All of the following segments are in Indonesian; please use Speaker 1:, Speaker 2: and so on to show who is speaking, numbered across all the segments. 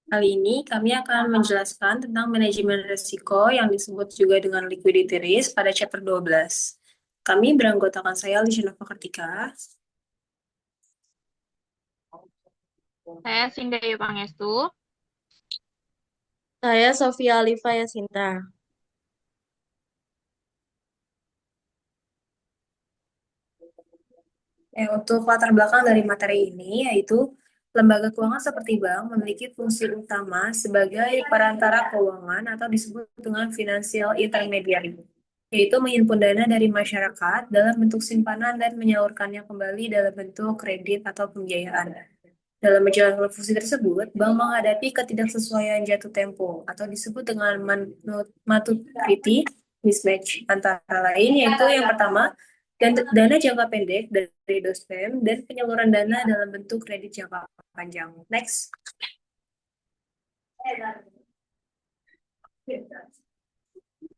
Speaker 1: Kali ini kami akan menjelaskan tentang manajemen risiko yang disebut juga dengan liquidity risk pada chapter 12. Kami beranggotakan saya Lishanova Kartika.
Speaker 2: Saya Sindayu Pangestu.
Speaker 3: Saya Sofia Alifa Yasinta.
Speaker 1: Untuk latar belakang dari materi ini yaitu lembaga keuangan seperti bank memiliki fungsi utama sebagai perantara keuangan atau disebut dengan financial intermediary, yaitu menghimpun dana dari masyarakat dalam bentuk simpanan dan menyalurkannya kembali dalam bentuk kredit atau pembiayaan. Dalam menjalankan fungsi tersebut, bank menghadapi ketidaksesuaian jatuh tempo atau disebut dengan maturity mismatch antara lain, yaitu yang pertama, dana jangka pendek dari dospem dan penyaluran dana dalam bentuk kredit jangka panjang. Next.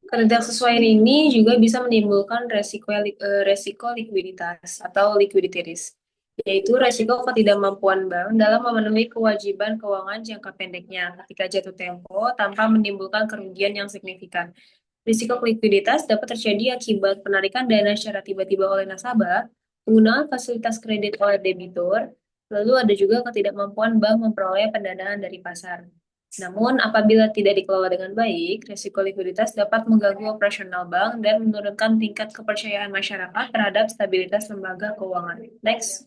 Speaker 1: Ketidaksesuaian ini juga bisa menimbulkan resiko likuiditas atau liquidity risk, yaitu resiko ketidakmampuan bank dalam memenuhi kewajiban keuangan jangka pendeknya ketika jatuh tempo tanpa menimbulkan kerugian yang signifikan. Risiko likuiditas dapat terjadi akibat penarikan dana secara tiba-tiba oleh nasabah, penggunaan fasilitas kredit oleh debitur, lalu ada juga ketidakmampuan bank memperoleh pendanaan dari pasar. Namun, apabila tidak dikelola dengan baik, risiko likuiditas dapat mengganggu operasional bank dan menurunkan tingkat kepercayaan masyarakat terhadap stabilitas lembaga keuangan. Next.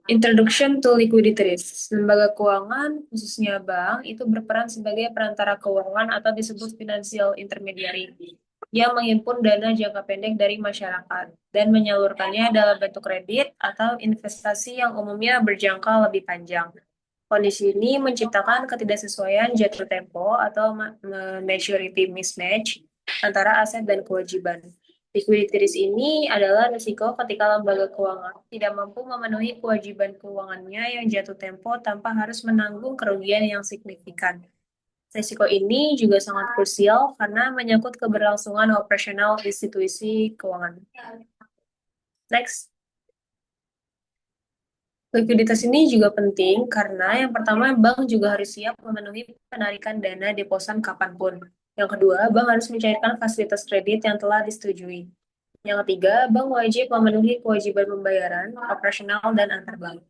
Speaker 1: Introduction to Liquidity Risk. Lembaga keuangan, khususnya bank, itu berperan sebagai perantara keuangan atau disebut financial intermediary yang menghimpun dana jangka pendek dari masyarakat dan menyalurkannya dalam bentuk kredit atau investasi yang umumnya berjangka lebih panjang. Kondisi ini menciptakan ketidaksesuaian jatuh tempo atau maturity mismatch antara aset dan kewajiban. Liquidity risk ini adalah risiko ketika lembaga keuangan tidak mampu memenuhi kewajiban keuangannya yang jatuh tempo tanpa harus menanggung kerugian yang signifikan. Risiko ini juga sangat krusial karena menyangkut keberlangsungan operasional institusi keuangan. Next. Likuiditas ini juga penting karena yang pertama, bank juga harus siap memenuhi penarikan dana deposan kapanpun. Yang kedua, bank harus mencairkan fasilitas kredit yang telah disetujui. Yang ketiga, bank wajib memenuhi kewajiban pembayaran, operasional, dan antar bank.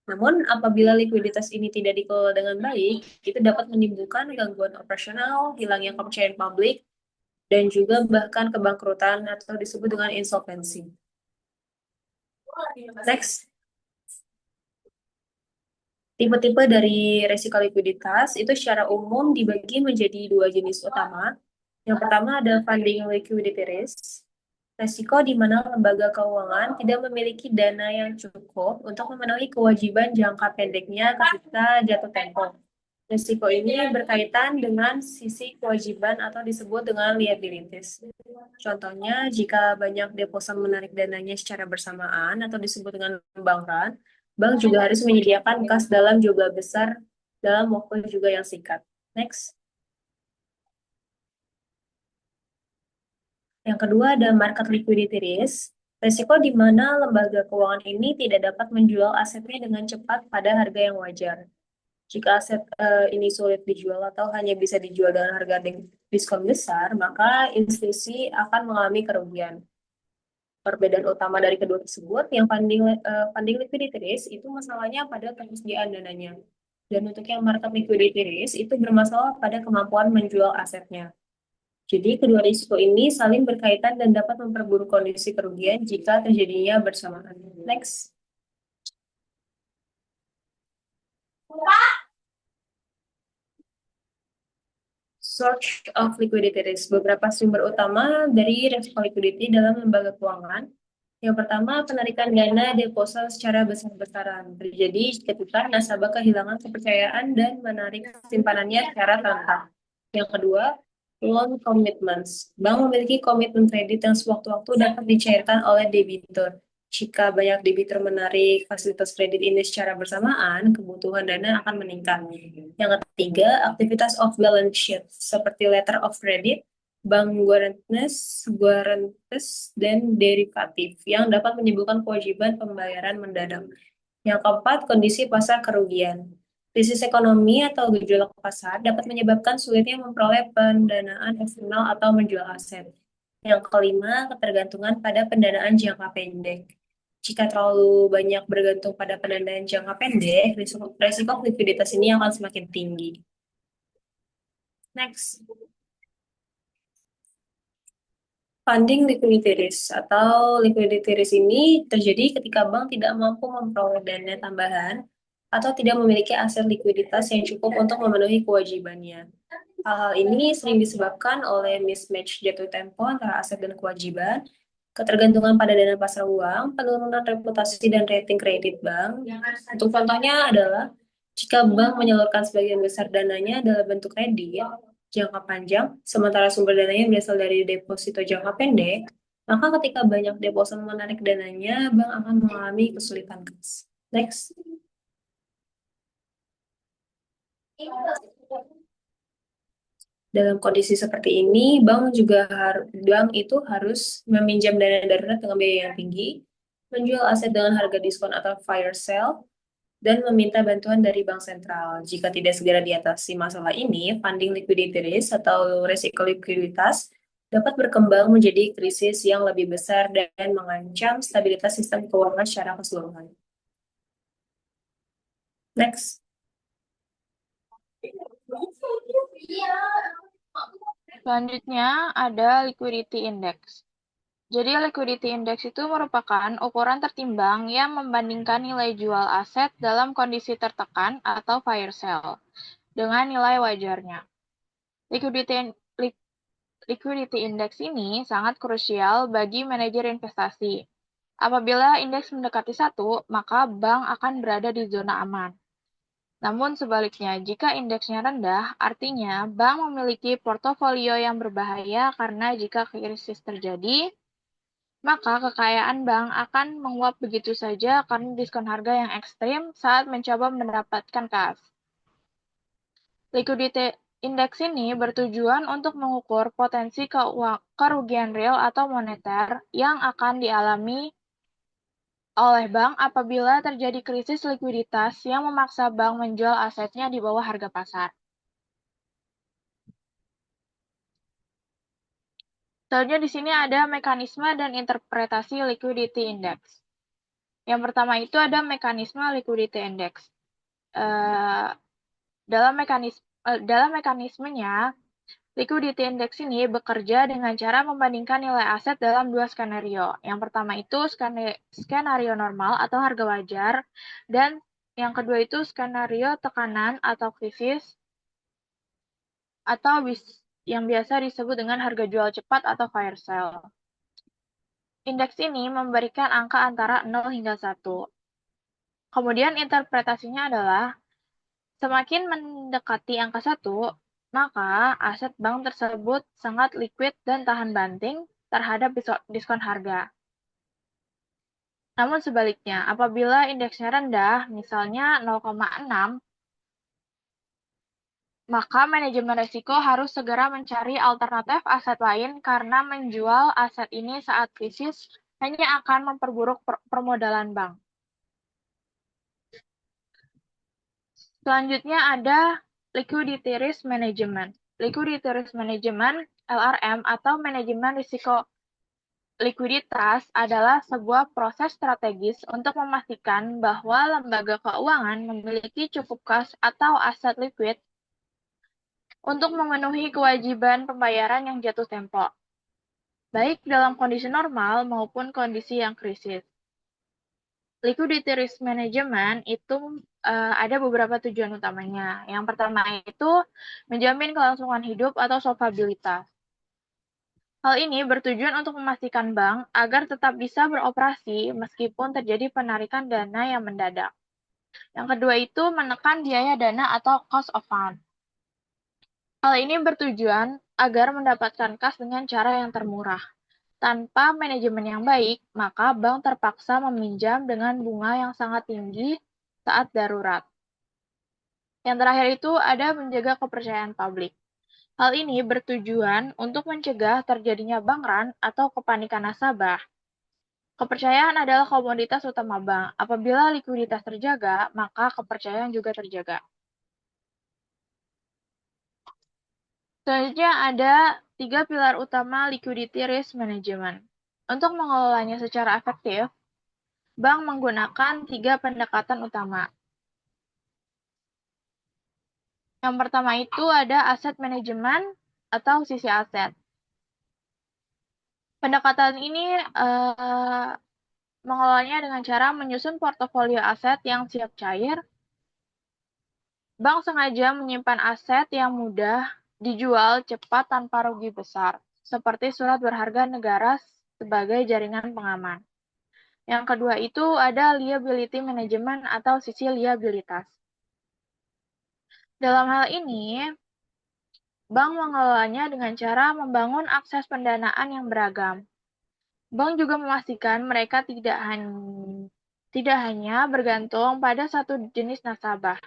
Speaker 1: Namun, apabila likuiditas ini tidak dikelola dengan baik, itu dapat menimbulkan gangguan operasional, hilangnya kepercayaan publik, dan juga bahkan kebangkrutan atau disebut dengan insolvensi. Next. Tipe-tipe dari resiko likuiditas itu secara umum dibagi menjadi dua jenis utama. Yang pertama ada funding liquidity risk, resiko di mana lembaga keuangan tidak memiliki dana yang cukup untuk memenuhi kewajiban jangka pendeknya ketika jatuh tempo. Resiko ini berkaitan dengan sisi kewajiban atau disebut dengan liabilities. Contohnya, jika banyak deposan menarik dananya secara bersamaan atau disebut dengan bank run, bank juga harus menyediakan kas dalam jumlah besar dalam waktu juga yang singkat. Next. Yang kedua ada market liquidity risk, resiko di mana lembaga keuangan ini tidak dapat menjual asetnya dengan cepat pada harga yang wajar. Jika aset ini sulit dijual atau hanya bisa dijual dengan harga diskon besar, maka institusi akan mengalami kerugian. Perbedaan utama dari kedua tersebut, yang funding liquidity risk itu masalahnya pada ketersediaan dananya. Dan untuk yang market liquidity risk itu bermasalah pada kemampuan menjual asetnya. Jadi kedua risiko ini saling berkaitan dan dapat memperburuk kondisi kerugian jika terjadinya bersamaan. Next. Source of liquidity risk. Beberapa sumber utama dari risiko liquidity dalam lembaga keuangan. Yang pertama, penarikan dana deposit secara besar-besaran. Terjadi ketika nasabah kehilangan kepercayaan dan menarik simpanannya secara serentak. Yang kedua, loan commitments. Bank memiliki komitmen kredit yang sewaktu-waktu dapat dicairkan oleh debitur. Jika banyak debitur menarik fasilitas kredit ini secara bersamaan, kebutuhan dana akan meningkat. Yang ketiga, aktivitas off balance sheet seperti letter of credit bank guarantees, dan derivatif yang dapat menimbulkan kewajiban pembayaran mendadak. Yang keempat, kondisi pasar kerugian. Krisis ekonomi atau gejolak pasar dapat menyebabkan sulitnya memperoleh pendanaan eksternal atau menjual aset. Yang kelima, ketergantungan pada pendanaan jangka pendek. Jika terlalu banyak bergantung pada pendanaan jangka pendek, risiko likuiditas ini akan semakin tinggi. Next. Funding liquidity risk atau liquidity risk ini terjadi ketika bank tidak mampu memperoleh dana tambahan atau tidak memiliki aset likuiditas yang cukup untuk memenuhi kewajibannya. Hal-hal ini sering disebabkan oleh mismatch jatuh tempo antara aset dan kewajiban, ketergantungan pada dana pasar uang, penurunan reputasi dan rating kredit bank. Untuk contohnya adalah jika bank menyalurkan sebagian besar dananya dalam bentuk kredit jangka panjang, sementara sumber dananya berasal dari deposito jangka pendek, maka ketika banyak deposan menarik dananya, bank akan mengalami kesulitan kas. Next. Dalam kondisi seperti ini, bank itu harus meminjam dana darurat dengan biaya yang tinggi, menjual aset dengan harga diskon atau fire sale, dan meminta bantuan dari bank sentral. Jika tidak segera diatasi masalah ini, funding liquidity risk atau resiko likuiditas dapat berkembang menjadi krisis yang lebih besar dan mengancam stabilitas sistem keuangan secara keseluruhan. Next.
Speaker 2: Selanjutnya ada liquidity index. Jadi liquidity index itu merupakan ukuran tertimbang yang membandingkan nilai jual aset dalam kondisi tertekan atau fire sale dengan nilai wajarnya. Liquidity index ini sangat krusial bagi manajer investasi. Apabila indeks mendekati 1, maka bank akan berada di zona aman. Namun sebaliknya, jika indeksnya rendah, artinya bank memiliki portofolio yang berbahaya karena jika krisis terjadi, maka kekayaan bank akan menguap begitu saja karena diskon harga yang ekstrim saat mencoba mendapatkan kas. Liquidity index ini bertujuan untuk mengukur potensi kerugian real atau moneter yang akan dialami oleh bank apabila terjadi krisis likuiditas yang memaksa bank menjual asetnya di bawah harga pasar. Selanjutnya di sini ada mekanisme dan interpretasi liquidity index. Yang pertama itu ada mekanisme liquidity index. Dalam mekanismenya, liquidity index ini bekerja dengan cara membandingkan nilai aset dalam dua skenario. Yang pertama itu skenario normal atau harga wajar, dan yang kedua itu skenario tekanan atau krisis, atau yang biasa disebut dengan harga jual cepat atau fire sale. Indeks ini memberikan angka antara 0 hingga 1. Kemudian interpretasinya adalah semakin mendekati angka 1, maka aset bank tersebut sangat liquid dan tahan banting terhadap diskon harga. Namun sebaliknya, apabila indeksnya rendah, misalnya 0,6, maka manajemen risiko harus segera mencari alternatif aset lain karena menjual aset ini saat krisis hanya akan memperburuk permodalan bank. Selanjutnya ada liquidity risk management. Liquidity risk management (LRM) atau manajemen risiko likuiditas adalah sebuah proses strategis untuk memastikan bahwa lembaga keuangan memiliki cukup kas atau aset likuid untuk memenuhi kewajiban pembayaran yang jatuh tempo, baik dalam kondisi normal maupun kondisi yang krisis. Liquidity risk management itu ada beberapa tujuan utamanya. Yang pertama itu menjamin kelangsungan hidup atau solvabilitas. Hal ini bertujuan untuk memastikan bank agar tetap bisa beroperasi meskipun terjadi penarikan dana yang mendadak. Yang kedua itu menekan biaya dana atau cost of fund. Hal ini bertujuan agar mendapatkan kas dengan cara yang termurah. Tanpa manajemen yang baik, maka bank terpaksa meminjam dengan bunga yang sangat tinggi saat darurat. Yang terakhir itu ada menjaga kepercayaan publik. Hal ini bertujuan untuk mencegah terjadinya bank run atau kepanikan nasabah. Kepercayaan adalah komoditas utama bank. Apabila likuiditas terjaga, maka kepercayaan juga terjaga. Selanjutnya ada 3 pilar utama liquidity risk management. Untuk mengelolanya secara efektif, bank menggunakan 3 pendekatan utama. Yang pertama itu ada aset manajemen atau sisi aset. Pendekatan ini mengelolanya dengan cara menyusun portofolio aset yang siap cair. Bank sengaja menyimpan aset yang mudah dijual cepat tanpa rugi besar, seperti surat berharga negara sebagai jaringan pengaman. Yang kedua itu ada liability management atau sisi liabilitas. Dalam hal ini, bank mengelolanya dengan cara membangun akses pendanaan yang beragam. Bank juga memastikan mereka tidak hanya bergantung pada satu jenis nasabah.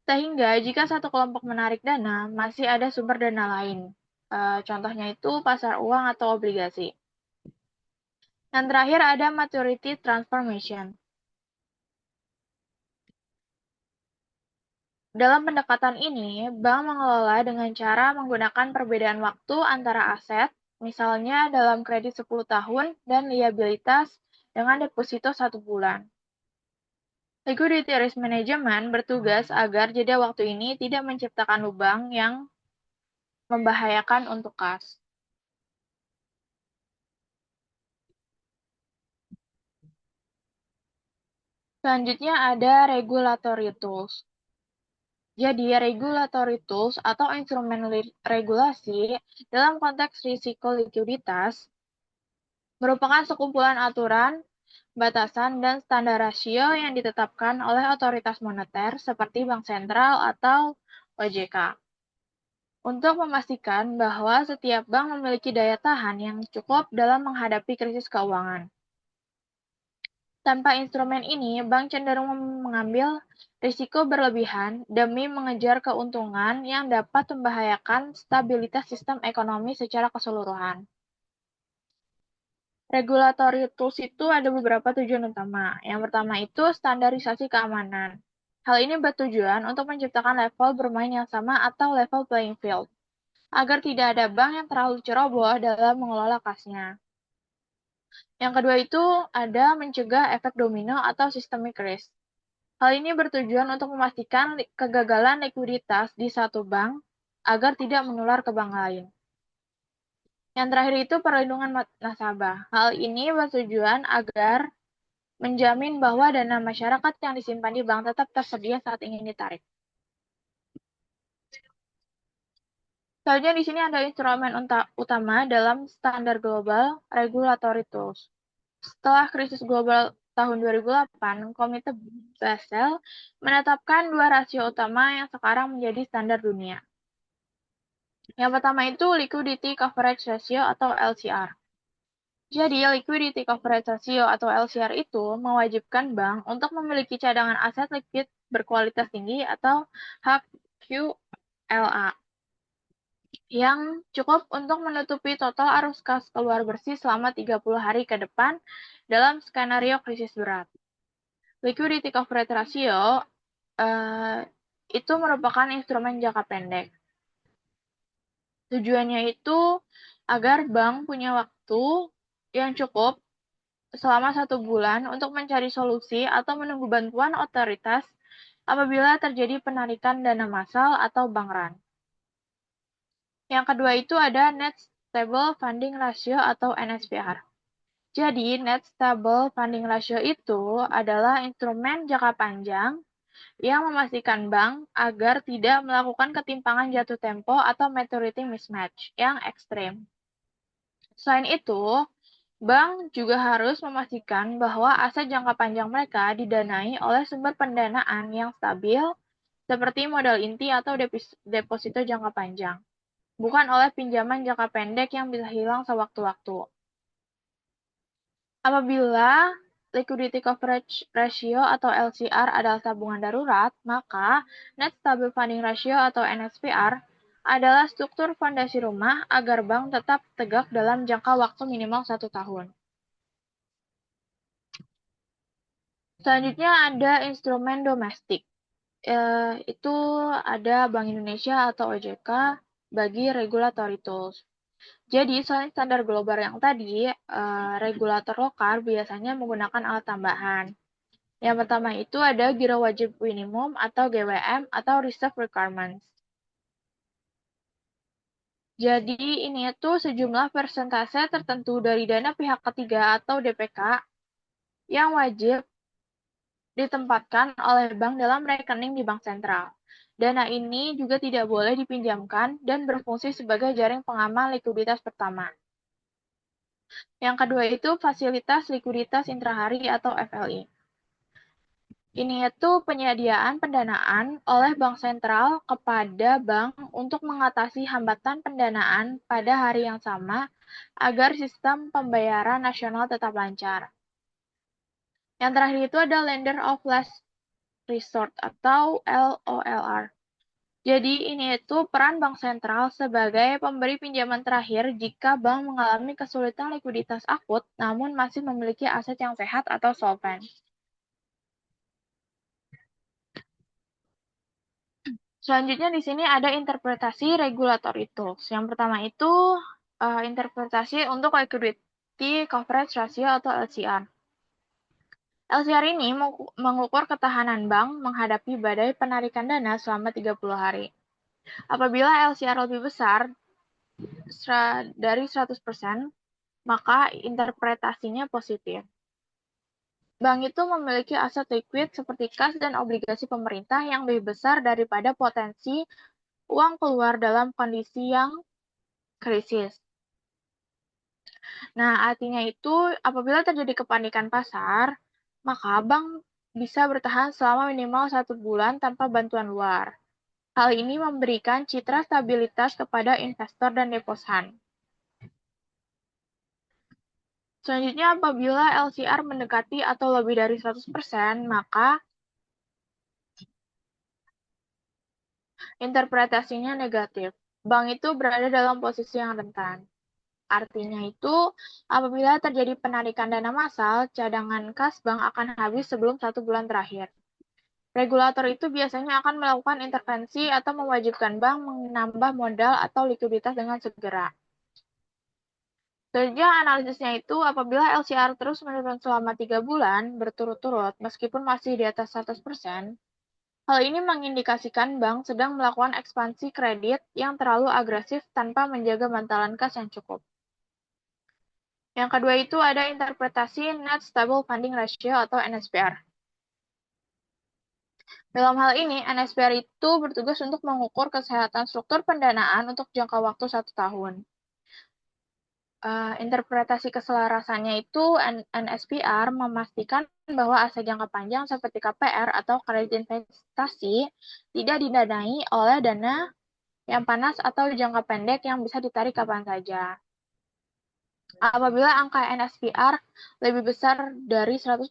Speaker 2: Sehingga jika satu kelompok menarik dana, masih ada sumber dana lain. Contohnya itu pasar uang atau obligasi. Yang terakhir ada maturity transformation. Dalam pendekatan ini, bank mengelola dengan cara menggunakan perbedaan waktu antara aset, misalnya dalam kredit 10 tahun, dan liabilitas dengan deposito 1 bulan. Liquidity risk management bertugas agar jeda waktu ini tidak menciptakan lubang yang membahayakan untuk kas. Selanjutnya ada regulatory tools. Jadi, regulatory tools atau instrumen regulasi dalam konteks risiko likuiditas merupakan sekumpulan aturan, batasan, dan standar rasio yang ditetapkan oleh otoritas moneter seperti Bank Sentral atau OJK. Untuk memastikan bahwa setiap bank memiliki daya tahan yang cukup dalam menghadapi krisis keuangan. Tanpa instrumen ini, bank cenderung mengambil risiko berlebihan demi mengejar keuntungan yang dapat membahayakan stabilitas sistem ekonomi secara keseluruhan. Regulatory tools itu ada beberapa tujuan utama. Yang pertama itu standarisasi keamanan. Hal ini bertujuan untuk menciptakan level bermain yang sama atau level playing field, agar tidak ada bank yang terlalu ceroboh dalam mengelola kasnya. Yang kedua itu ada mencegah efek domino atau systemic risk. Hal ini bertujuan untuk memastikan kegagalan likuiditas di satu bank agar tidak menular ke bank lain. Yang terakhir itu perlindungan nasabah. Hal ini bertujuan agar menjamin bahwa dana masyarakat yang disimpan di bank tetap tersedia saat ingin ditarik. Selanjutnya di sini ada instrumen utama dalam standar global regulatory tools. Setelah krisis global tahun 2008, Komite Basel menetapkan 2 rasio utama yang sekarang menjadi standar dunia. Yang pertama itu Liquidity Coverage Ratio atau LCR. Jadi, Liquidity Coverage Ratio atau LCR itu mewajibkan bank untuk memiliki cadangan aset likuid berkualitas tinggi atau HQLA yang cukup untuk menutupi total arus kas keluar bersih selama 30 hari ke depan dalam skenario krisis berat. Liquidity Coverage Ratio itu merupakan instrumen jangka pendek. Tujuannya itu agar bank punya waktu yang cukup selama 1 bulan untuk mencari solusi atau menunggu bantuan otoritas apabila terjadi penarikan dana massal atau bank run. Yang kedua itu ada Net Stable Funding Ratio atau NSFR. Jadi, Net Stable Funding Ratio itu adalah instrumen jangka panjang yang memastikan bank agar tidak melakukan ketimpangan jatuh tempo atau maturity mismatch yang ekstrem. Selain itu, bank juga harus memastikan bahwa aset jangka panjang mereka didanai oleh sumber pendanaan yang stabil seperti modal inti atau deposito jangka panjang, bukan oleh pinjaman jangka pendek yang bisa hilang sewaktu-waktu. Apabila Liquidity Coverage Ratio atau LCR adalah tabungan darurat, maka Net Stable Funding Ratio atau NSFR adalah struktur fondasi rumah agar bank tetap tegak dalam jangka waktu minimal 1 tahun. Selanjutnya ada instrumen domestik. Itu ada Bank Indonesia atau OJK bagi regulatory tools. Jadi, selain standar global yang tadi, regulator lokal biasanya menggunakan alat tambahan. Yang pertama itu ada Giro Wajib Minimum atau GWM atau Reserve Requirements. Jadi, ini itu sejumlah persentase tertentu dari dana pihak ketiga atau DPK yang wajib ditempatkan oleh bank dalam rekening di bank sentral. Dana ini juga tidak boleh dipinjamkan dan berfungsi sebagai jaring pengaman likuiditas pertama. Yang kedua itu fasilitas likuiditas intrahari atau FLI. Ini itu penyediaan pendanaan oleh bank sentral kepada bank untuk mengatasi hambatan pendanaan pada hari yang sama agar sistem pembayaran nasional tetap lancar. Yang terakhir itu ada Lender of Last Resort atau LOLR. Jadi ini itu peran bank sentral sebagai pemberi pinjaman terakhir jika bank mengalami kesulitan likuiditas akut namun masih memiliki aset yang sehat atau solven. Selanjutnya di sini ada interpretasi regulatory tools. Yang pertama itu interpretasi untuk liquidity coverage ratio atau LCR. LCR ini mengukur ketahanan bank menghadapi badai penarikan dana selama 30 hari. Apabila LCR lebih besar dari 100%, maka interpretasinya positif. Bank itu memiliki aset liquid seperti kas dan obligasi pemerintah yang lebih besar daripada potensi uang keluar dalam kondisi yang krisis. Nah, artinya itu apabila terjadi kepanikan pasar, maka bank bisa bertahan selama minimal 1 bulan tanpa bantuan luar. Hal ini memberikan citra stabilitas kepada investor dan deposan. Selanjutnya, apabila LCR mendekati atau lebih dari 100%, maka interpretasinya negatif. Bank itu berada dalam posisi yang rentan. Artinya itu, apabila terjadi penarikan dana massal, cadangan kas bank akan habis sebelum 1 bulan terakhir. Regulator itu biasanya akan melakukan intervensi atau mewajibkan bank menambah modal atau likuiditas dengan segera. Selanjutnya analisisnya itu apabila LCR terus menurun selama 3 bulan berturut-turut meskipun masih di atas 100%, hal ini mengindikasikan bank sedang melakukan ekspansi kredit yang terlalu agresif tanpa menjaga bantalan kas yang cukup. Yang kedua itu ada interpretasi Net Stable Funding Ratio atau NSFR. Dalam hal ini, NSFR itu bertugas untuk mengukur kesehatan struktur pendanaan untuk jangka waktu 1 tahun. Interpretasi keselarasannya itu NSFR memastikan bahwa aset jangka panjang seperti KPR atau kredit investasi tidak didanai oleh dana yang panas atau jangka pendek yang bisa ditarik kapan saja. Apabila angka NSFR lebih besar dari 100%,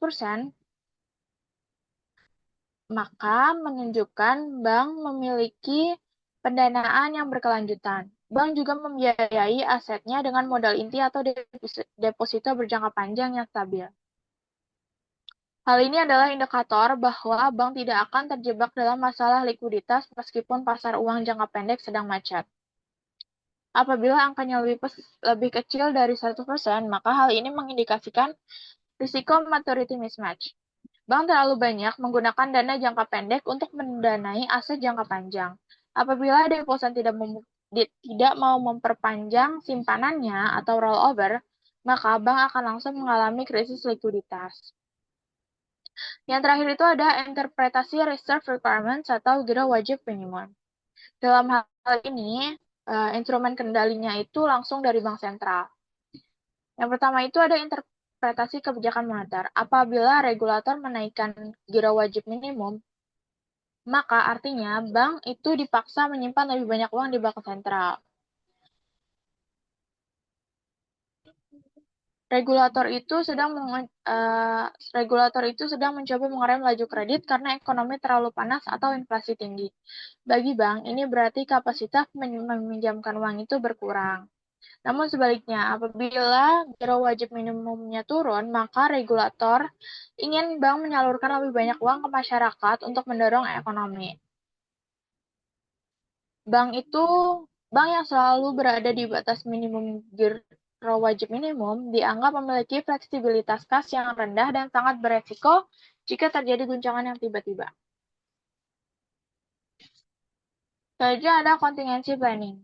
Speaker 2: maka menunjukkan bank memiliki pendanaan yang berkelanjutan. Bank juga membiayai asetnya dengan modal inti atau deposito berjangka panjang yang stabil. Hal ini adalah indikator bahwa bank tidak akan terjebak dalam masalah likuiditas meskipun pasar uang jangka pendek sedang macet. Apabila angkanya lebih kecil dari 100%, maka hal ini mengindikasikan risiko maturity mismatch. Bank terlalu banyak menggunakan dana jangka pendek untuk mendanai aset jangka panjang. Apabila deposan tidak mau memperpanjang simpanannya atau rollover, maka bank akan langsung mengalami krisis likuiditas. Yang terakhir itu ada interpretasi reserve requirements atau giro wajib minimum. Dalam hal ini, instrumen kendalinya itu langsung dari bank sentral. Yang pertama itu ada interpretasi kebijakan moneter. Apabila regulator menaikkan giro wajib minimum, maka artinya bank itu dipaksa menyimpan lebih banyak uang di bank sentral. Regulator itu sedang mencoba mengerem laju kredit karena ekonomi terlalu panas atau inflasi tinggi. Bagi bank, ini berarti kapasitas meminjamkan uang itu berkurang. Namun sebaliknya, apabila giro wajib minimumnya turun, maka regulator ingin bank menyalurkan lebih banyak uang ke masyarakat untuk mendorong ekonomi. Bank yang selalu berada di batas minimum giro wajib minimum dianggap memiliki fleksibilitas kas yang rendah dan sangat beresiko jika terjadi guncangan yang tiba-tiba. Selanjutnya ada contingency planning.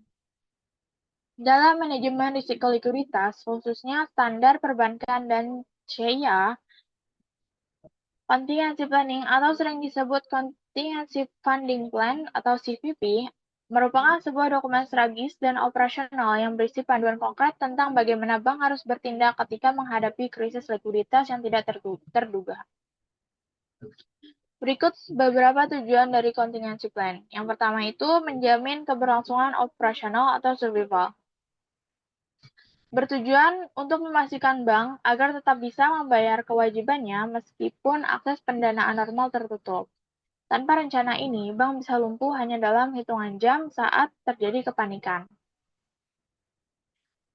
Speaker 2: Dalam manajemen risiko likuiditas, khususnya standar perbankan dan CIA, contingency planning atau sering disebut Contingency Funding Plan atau CFP merupakan sebuah dokumen strategis dan operasional yang berisi panduan konkret tentang bagaimana bank harus bertindak ketika menghadapi krisis likuiditas yang tidak terduga. Berikut beberapa tujuan dari contingency plan. Yang pertama itu menjamin keberlangsungan operasional atau survival. Bertujuan untuk memastikan bank agar tetap bisa membayar kewajibannya meskipun akses pendanaan normal tertutup. Tanpa rencana ini, bank bisa lumpuh hanya dalam hitungan jam saat terjadi kepanikan.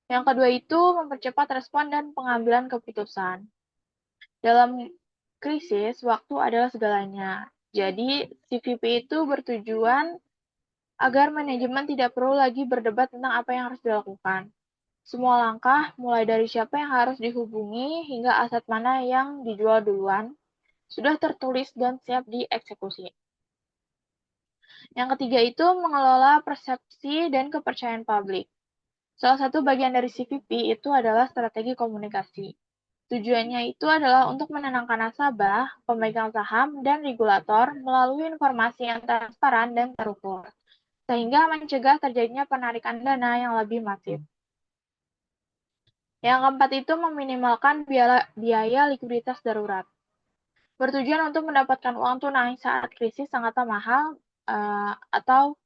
Speaker 2: Yang kedua itu mempercepat respon dan pengambilan keputusan. Dalam krisis, waktu adalah segalanya. Jadi, CVP itu bertujuan agar manajemen tidak perlu lagi berdebat tentang apa yang harus dilakukan. Semua langkah, mulai dari siapa yang harus dihubungi hingga aset mana yang dijual duluan, sudah tertulis dan siap dieksekusi. Yang ketiga itu mengelola persepsi dan kepercayaan publik. Salah satu bagian dari CVP itu adalah strategi komunikasi. Tujuannya itu adalah untuk menenangkan nasabah, pemegang saham, dan regulator melalui informasi yang transparan dan terukur, sehingga mencegah terjadinya penarikan dana yang lebih masif. Yang keempat itu meminimalkan biaya likuiditas darurat. Bertujuan untuk mendapatkan uang tunai saat krisis sangatlah mahal atau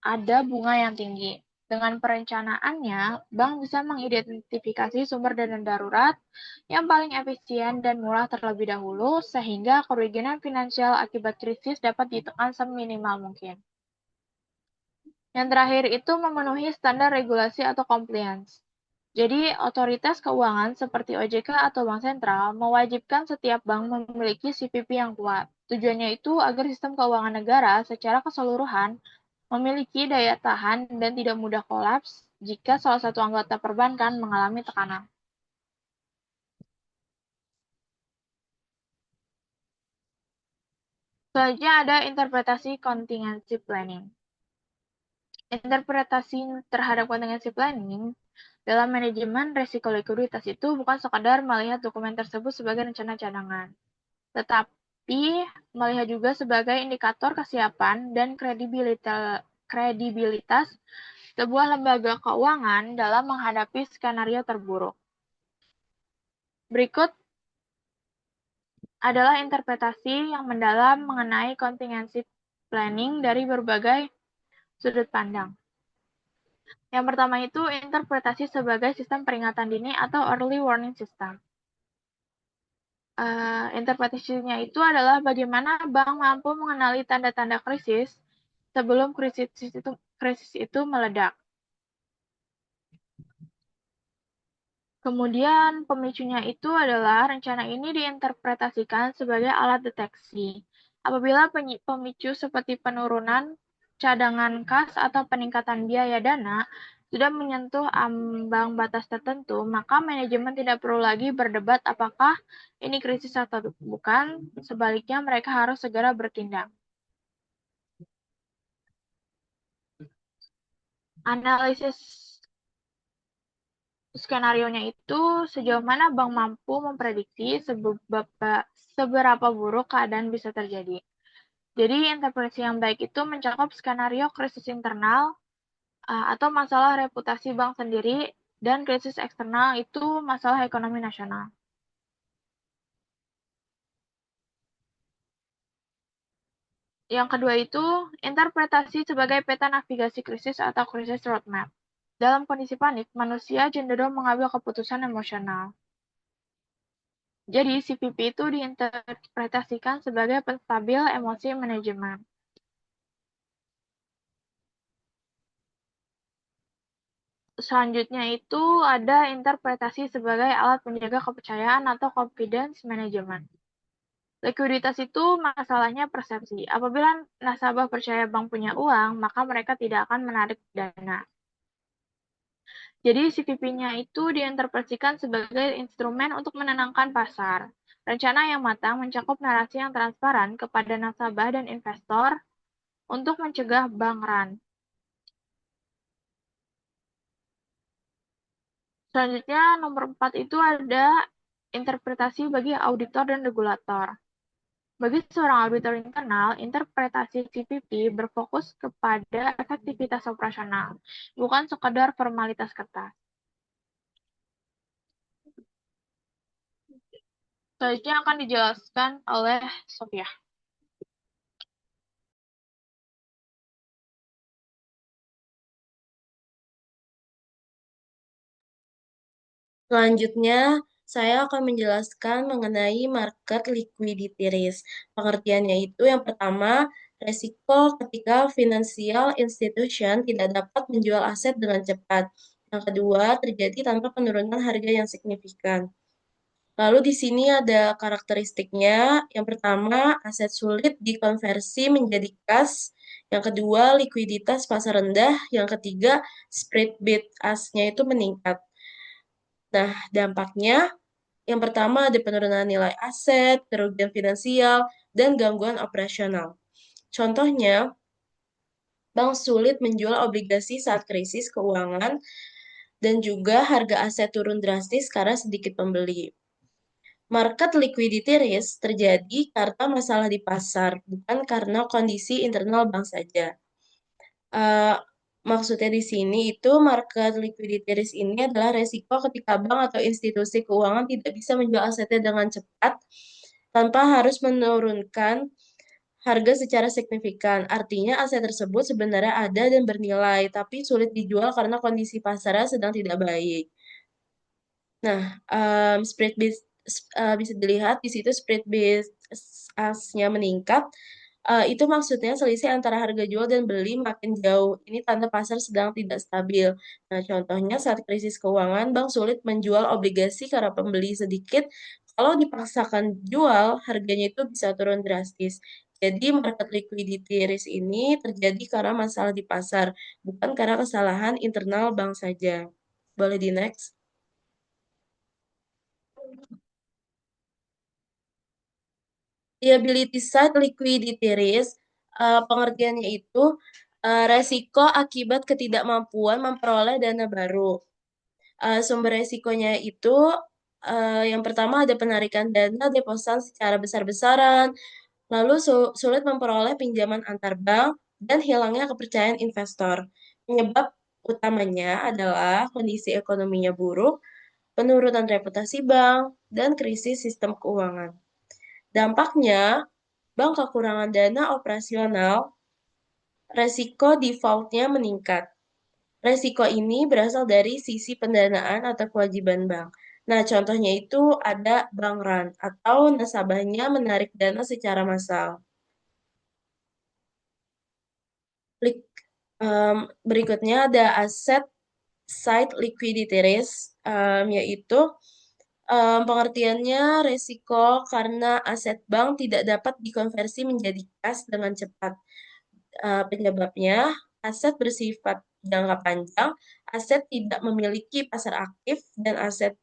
Speaker 2: ada bunga yang tinggi. Dengan perencanaannya, bank bisa mengidentifikasi sumber dana darurat yang paling efisien dan murah terlebih dahulu, sehingga kerugian finansial akibat krisis dapat ditekan seminimal mungkin. Yang terakhir itu memenuhi standar regulasi atau compliance. Jadi, otoritas keuangan seperti OJK atau Bank Sentral mewajibkan setiap bank memiliki CVP yang kuat. Tujuannya itu agar sistem keuangan negara secara keseluruhan memiliki daya tahan dan tidak mudah kolaps jika salah satu anggota perbankan mengalami tekanan. Selanjutnya ada interpretasi contingency planning. Interpretasi terhadap contingency planning dalam manajemen risiko likuiditas itu bukan sekadar melihat dokumen tersebut sebagai rencana cadangan, tetapi melihat juga sebagai indikator kesiapan dan kredibilitas sebuah lembaga keuangan dalam menghadapi skenario terburuk. Berikut adalah interpretasi yang mendalam mengenai contingency planning dari berbagai sudut pandang. Yang pertama itu interpretasi sebagai sistem peringatan dini atau early warning system. Interpretasinya itu adalah bagaimana bank mampu mengenali tanda-tanda krisis sebelum krisis itu meledak. Kemudian pemicunya itu adalah rencana ini diinterpretasikan sebagai alat deteksi. Apabila pemicu seperti penurunan cadangan kas atau peningkatan biaya dana sudah menyentuh ambang batas tertentu, maka manajemen tidak perlu lagi berdebat apakah ini krisis atau bukan. Sebaliknya, mereka harus segera bertindak. Analisis skenario-nya itu sejauh mana bank mampu memprediksi seberapa buruk keadaan bisa terjadi. Jadi, interpretasi yang baik itu mencakup skenario krisis internal atau masalah reputasi bank sendiri, dan krisis eksternal itu masalah ekonomi nasional. Yang kedua itu interpretasi sebagai peta navigasi krisis atau krisis roadmap. Dalam kondisi panik, manusia cenderung mengambil keputusan emosional. Jadi, CVP itu diinterpretasikan sebagai penstabil emosi manajemen. Selanjutnya itu ada interpretasi sebagai alat penjaga kepercayaan atau confidence management. Likuiditas itu masalahnya persepsi. Apabila nasabah percaya bank punya uang, maka mereka tidak akan menarik dana. Jadi CVP-nya itu diinterpretasikan sebagai instrumen untuk menenangkan pasar. Rencana yang matang mencakup narasi yang transparan kepada nasabah dan investor untuk mencegah bank run. Selanjutnya, nomor 4 itu ada interpretasi bagi auditor dan regulator. Bagi seorang auditor internal, interpretasi CVP berfokus kepada efektivitas operasional, bukan sekadar formalitas kertas. Selanjutnya akan dijelaskan oleh Sofia.
Speaker 3: Selanjutnya, saya akan menjelaskan mengenai market liquidity risk. Pengertiannya itu yang pertama, resiko ketika financial institution tidak dapat menjual aset dengan cepat. Yang kedua, terjadi tanpa penurunan harga yang signifikan. Lalu di sini ada karakteristiknya. Yang pertama, aset sulit dikonversi menjadi kas. Yang kedua, likuiditas pasar rendah. Yang ketiga, spread bid ask-nya itu meningkat. Nah, dampaknya yang pertama ada penurunan nilai aset, kerugian finansial, dan gangguan operasional. Contohnya, bank sulit menjual obligasi saat krisis keuangan dan juga harga aset turun drastis karena sedikit pembeli. Market liquidity risk terjadi karena masalah di pasar, bukan karena kondisi internal bank saja. Eh, Maksudnya di sini itu market liquidity risk ini adalah resiko ketika bank atau institusi keuangan tidak bisa menjual asetnya dengan cepat tanpa harus menurunkan harga secara signifikan. Artinya aset tersebut sebenarnya ada dan bernilai, tapi sulit dijual karena kondisi pasarnya sedang tidak baik. Nah, spread base bisa dilihat di situ spread base as-nya meningkat. Itu maksudnya selisih antara harga jual dan beli makin jauh. Ini tanda pasar sedang tidak stabil. Nah, contohnya saat krisis keuangan, bank sulit menjual obligasi karena pembeli sedikit. Kalau dipaksakan jual, harganya itu bisa turun drastis. Jadi market liquidity risk ini terjadi karena masalah di pasar, bukan karena kesalahan internal bank saja. Boleh di next? Liability side liquidity risk, pengertiannya itu resiko akibat ketidakmampuan memperoleh dana baru. Sumber resikonya itu yang pertama ada penarikan dana deposan secara besar-besaran, lalu sulit memperoleh pinjaman antar bank, dan hilangnya kepercayaan investor. Penyebab utamanya adalah kondisi ekonominya buruk, penurunan reputasi bank, dan krisis sistem keuangan. Dampaknya, bank kekurangan dana operasional, resiko default-nya meningkat. Resiko ini berasal dari sisi pendanaan atau kewajiban bank. Nah, contohnya itu ada bank run atau nasabahnya menarik dana secara massal. Berikutnya ada aset side liquidity risk, yaitu pengertiannya resiko karena aset bank tidak dapat dikonversi menjadi kas dengan cepat. Penyebabnya, aset bersifat jangka panjang, aset tidak memiliki pasar aktif, dan aset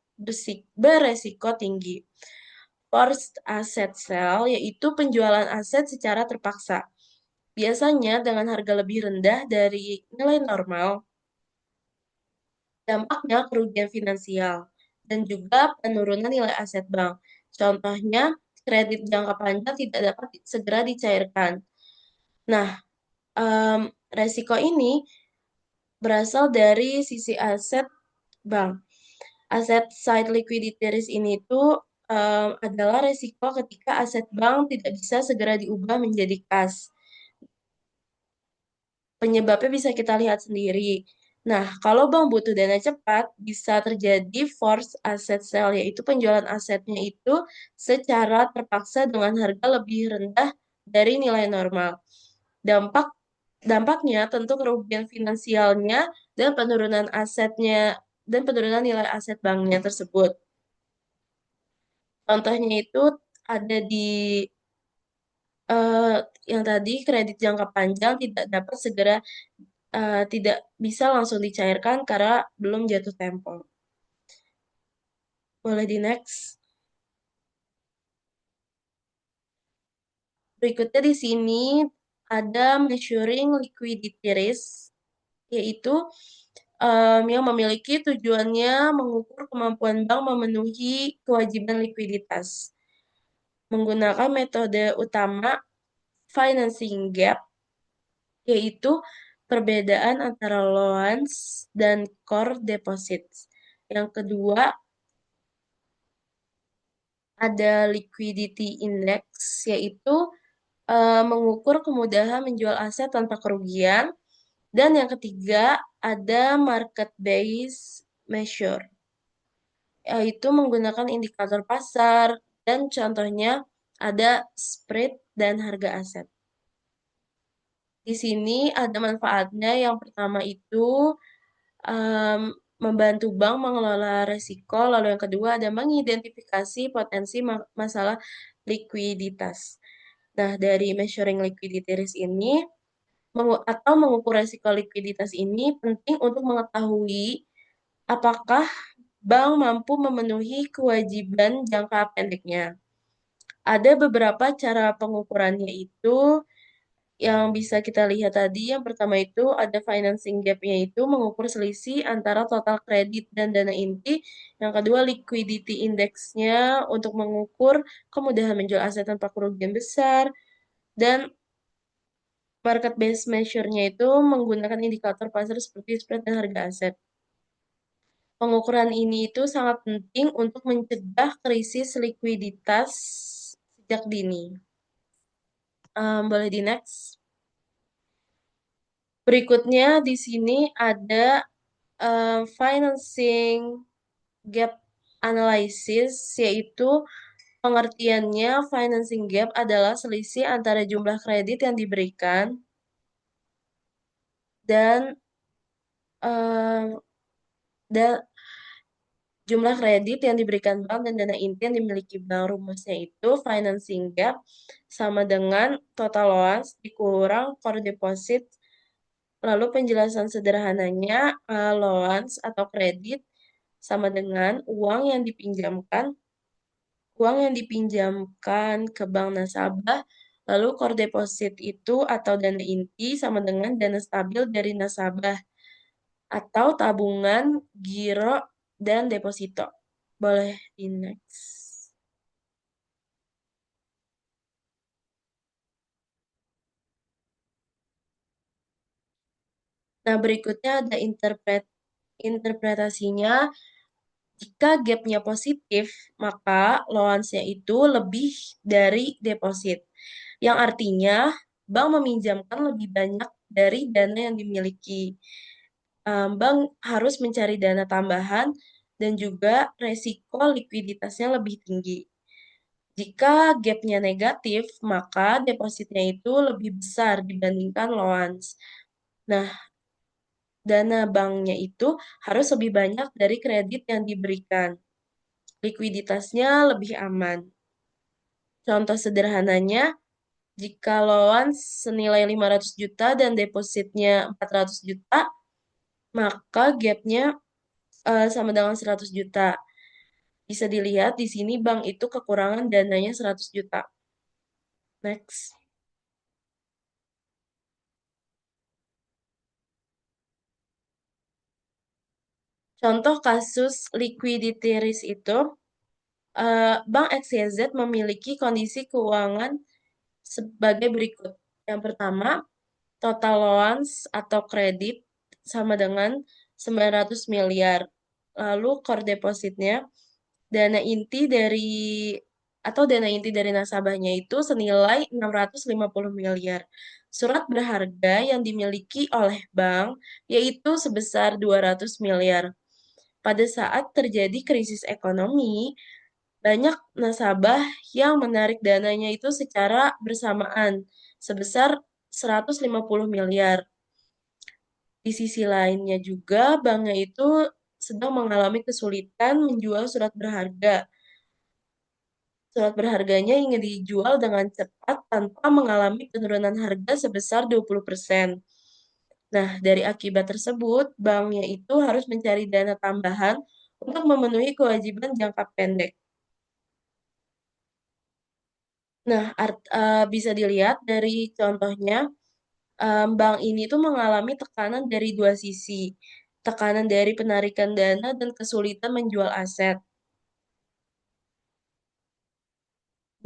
Speaker 3: beresiko tinggi. Forced asset sale, yaitu penjualan aset secara terpaksa. Biasanya dengan harga lebih rendah dari nilai normal, dampaknya kerugian finansial, dan juga penurunan nilai aset bank. Contohnya, kredit jangka panjang tidak dapat segera dicairkan. Nah, resiko ini berasal dari sisi aset bank. Aset side liquidity risk ini itu adalah resiko ketika aset bank tidak bisa segera diubah menjadi kas. Penyebabnya bisa kita lihat sendiri. Nah, kalau bank butuh dana cepat, bisa terjadi forced asset sale, yaitu penjualan asetnya itu secara terpaksa dengan harga lebih rendah dari nilai normal. Dampak Dampaknya tentu kerugian finansialnya dan penurunan asetnya dan penurunan nilai aset banknya tersebut. Contohnya itu ada di eh, yang tadi kredit jangka panjang tidak dapat segera tidak bisa langsung dicairkan karena belum jatuh tempo. Boleh di next. Berikutnya di sini ada measuring liquidity risk, yaitu yang memiliki tujuannya mengukur kemampuan bank memenuhi kewajiban likuiditas. Menggunakan metode utama financing gap, yaitu perbedaan antara loans dan core deposits. Yang kedua, ada liquidity index, yaitu mengukur kemudahan menjual aset tanpa kerugian. Dan yang ketiga, ada market based measure, yaitu menggunakan indikator pasar, dan contohnya ada spread dan harga aset. Di sini ada manfaatnya. Yang pertama itu um, membantu bank mengelola resiko, lalu yang kedua ada mengidentifikasi potensi masalah likuiditas. Nah, dari measuring liquidity risk ini atau mengukur resiko likuiditas ini penting untuk mengetahui apakah bank mampu memenuhi kewajiban jangka pendeknya. Ada beberapa cara pengukurannya itu yang bisa kita lihat tadi. Yang pertama itu ada financing gap-nya, itu mengukur selisih antara total kredit dan dana inti. Yang kedua liquidity index-nya untuk mengukur kemudahan menjual aset tanpa kerugian besar. Dan market based measure-nya itu menggunakan indikator pasar seperti spread dan harga aset. Pengukuran ini itu sangat penting untuk mencegah krisis likuiditas sejak dini. Boleh di next. Berikutnya di sini ada financing gap analysis, yaitu pengertiannya financing gap adalah selisih antara jumlah kredit yang diberikan dan uh, jumlah kredit yang diberikan bank dan dana inti yang dimiliki bank. Rumusnya itu financing gap sama dengan total loans dikurang core deposit. Lalu penjelasan sederhananya, loans atau kredit sama dengan uang yang dipinjamkan ke bank nasabah. Lalu core deposit itu atau dana inti sama dengan dana stabil dari nasabah atau tabungan, giro, dan deposito. Boleh di next. Nah, berikutnya ada interpretasinya. Jika gapnya positif, maka loansnya itu lebih dari deposit. Yang artinya, bank meminjamkan lebih banyak dari dana yang dimiliki. Bank harus mencari dana tambahan dan juga resiko likuiditasnya lebih tinggi. Jika gapnya negatif, maka depositnya itu lebih besar dibandingkan loans. Nah, dana banknya itu harus lebih banyak dari kredit yang diberikan. Likuiditasnya lebih aman. Contoh sederhananya, jika loans senilai 500 juta dan depositnya 400 juta, maka gapnya sama dengan 100 juta. Bisa dilihat di sini bank itu kekurangan dananya 100 juta. Next. Contoh kasus liquidity risk itu, Bank XYZ memiliki kondisi keuangan sebagai berikut. Yang pertama, total loans atau kredit sama dengan 900 miliar. Lalu core depositnya, dana inti dari atau dana inti dari nasabahnya itu senilai 650 miliar. Surat berharga yang dimiliki oleh bank yaitu sebesar 200 miliar. Pada saat terjadi krisis ekonomi, banyak nasabah yang menarik dananya itu secara bersamaan sebesar 150 miliar. Di sisi lainnya juga banknya itu sedang mengalami kesulitan menjual surat berharga. Surat berharganya ingin dijual dengan cepat tanpa mengalami penurunan harga sebesar 20%. Nah, dari akibat tersebut, banknya itu harus mencari dana tambahan untuk memenuhi kewajiban jangka pendek. Nah, bisa dilihat dari contohnya, bank ini tuh mengalami tekanan dari dua sisi. Tekanan dari penarikan dana dan kesulitan menjual aset.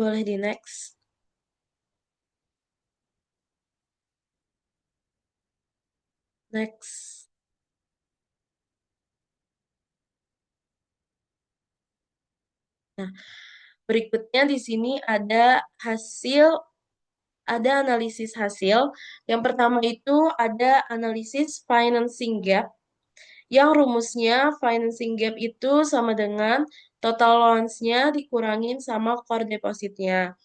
Speaker 3: Boleh di next. Next. Nah, berikutnya di sini ada analisis hasil. Yang pertama itu ada analisis financing gap. Yang rumusnya financing gap itu sama dengan total loans-nya dikurangin sama core depositnya.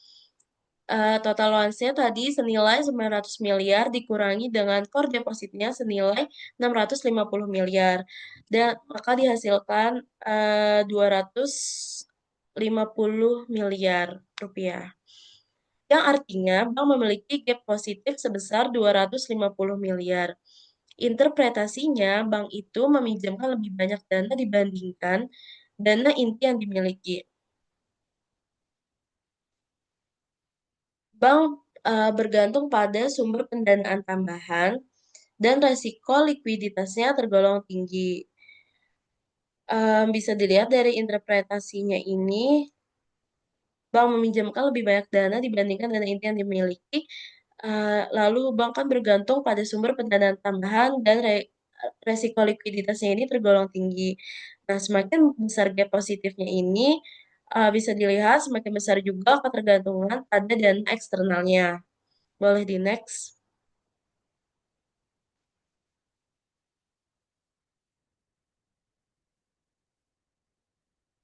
Speaker 3: Total loans-nya tadi senilai 900 miliar dikurangi dengan core depositnya senilai 650 miliar. Dan maka dihasilkan 250 miliar rupiah. Yang artinya bank memiliki gap positif sebesar 250 miliar. Interpretasinya, bank itu meminjamkan lebih banyak dana dibandingkan dana inti yang dimiliki. Bank bergantung pada sumber pendanaan tambahan dan resiko likuiditasnya tergolong tinggi. Bisa dilihat dari interpretasinya ini, bank meminjamkan lebih banyak dana dibandingkan dana inti yang dimiliki. Lalu bank kan bergantung pada sumber pendanaan tambahan dan resiko likuiditasnya ini tergolong tinggi. Nah, semakin besar gap positifnya ini, bisa dilihat semakin besar juga ketergantungan pada dana eksternalnya. Boleh di next.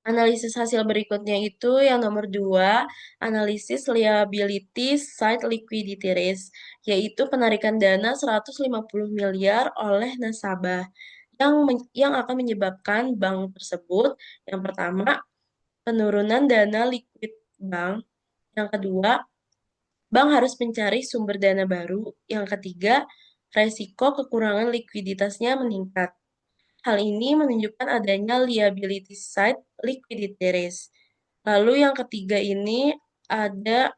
Speaker 3: Analisis hasil berikutnya itu yang nomor 2, analisis liability side liquidity risk, yaitu penarikan dana 150 miliar oleh nasabah yang akan menyebabkan bank tersebut yang pertama, penurunan dana liquid bank, yang kedua, bank harus mencari sumber dana baru, yang ketiga, resiko kekurangan likuiditasnya meningkat. Hal ini menunjukkan adanya liability side liquidity risk. Lalu yang ketiga ini ada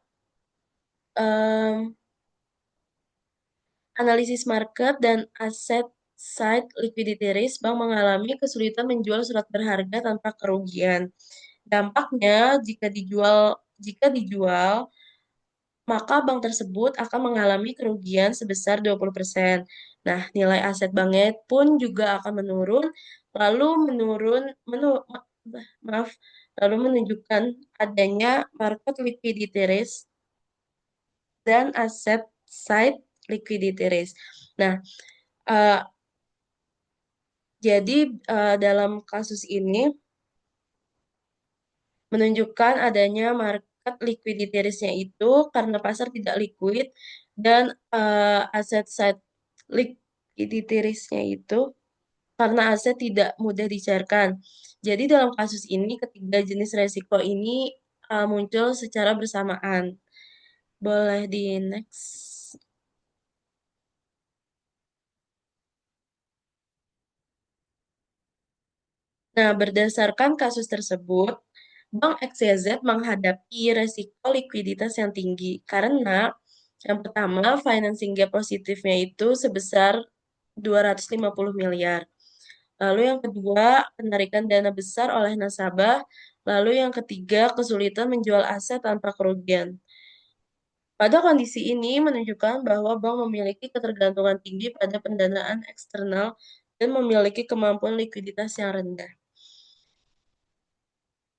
Speaker 3: analisis market dan asset side liquidity risk. Bank mengalami kesulitan menjual surat berharga tanpa kerugian. Dampaknya jika dijual maka bank tersebut akan mengalami kerugian sebesar 20%. Nah, nilai aset banknya pun juga akan menurun, lalu lalu menunjukkan adanya market liquidity risk dan asset side liquidity risk. Nah, uh, jadi dalam kasus ini menunjukkan adanya market liquidity risk-nya itu karena pasar tidak liquid dan aset side liquidity risk-nya itu karena aset tidak mudah dicairkan. Jadi dalam kasus ini ketiga jenis resiko ini muncul secara bersamaan. Boleh di next. Nah, berdasarkan kasus tersebut, Bank XYZ menghadapi resiko likuiditas yang tinggi karena yang pertama, financing gap positifnya itu sebesar 250 miliar. Lalu yang kedua, penarikan dana besar oleh nasabah. Lalu yang ketiga, kesulitan menjual aset tanpa kerugian. Pada kondisi ini menunjukkan bahwa bank memiliki ketergantungan tinggi pada pendanaan eksternal dan memiliki kemampuan likuiditas yang rendah.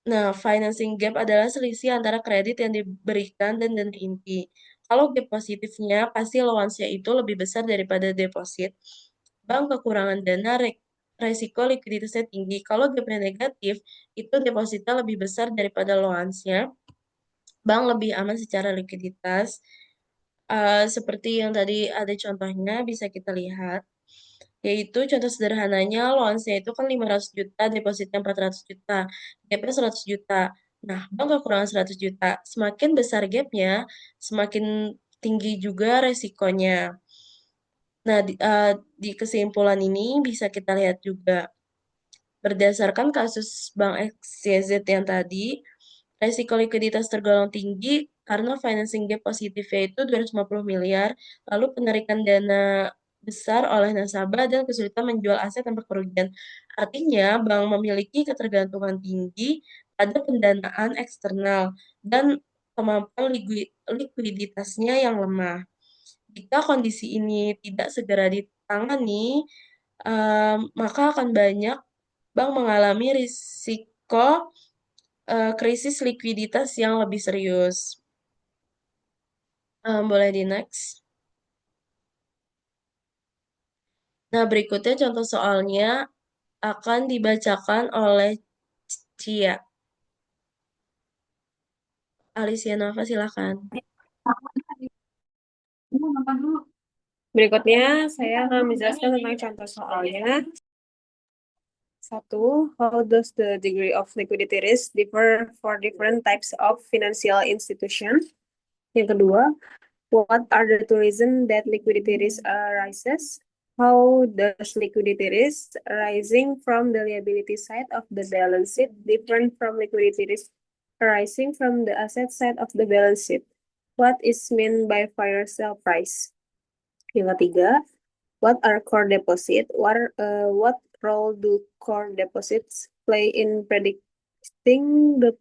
Speaker 3: Nah, financing gap adalah selisih antara kredit yang diberikan dan dana inti. Kalau gap positifnya, pasti loansnya itu lebih besar daripada deposit. Bank kekurangan dana, resiko likuiditasnya tinggi. Kalau gapnya negatif, itu depositnya lebih besar daripada loansnya. Bank lebih aman secara likuiditas. Seperti yang tadi ada contohnya, bisa kita lihat. Yaitu contoh sederhananya, loansnya itu kan 500 juta, depositnya 400 juta, gapnya 100 juta. Nah, bank kekurangan 100 juta. Semakin besar gapnya, semakin tinggi juga resikonya. Nah, di kesimpulan ini bisa kita lihat juga, berdasarkan kasus Bank XYZ yang tadi, resiko likuiditas tergolong tinggi karena financing gap positifnya itu 250 miliar, lalu penarikan dana besar oleh nasabah dan kesulitan menjual aset tanpa kerugian. Artinya, bank memiliki ketergantungan tinggi pada pendanaan eksternal dan kemampuan likuiditasnya yang lemah. Jika kondisi ini tidak segera ditangani, maka akan banyak bank mengalami risiko krisis likuiditas yang lebih serius. Boleh di next. Nah, berikutnya contoh soalnya akan dibacakan oleh Cia. Alicia Nova, silakan.
Speaker 1: Berikutnya, saya akan menjelaskan tentang contoh soalnya. 1. How does the degree of liquidity risk differ for different types of financial institution? Yang kedua, what are the two reasons that liquidity risk arises? How does liquidity risk arising from the liability side of the balance sheet different from liquidity risk arising from the asset side of the balance sheet? What is meant by fire sale price? Yang ketiga, what are core deposit? What role do core deposits play in predicting the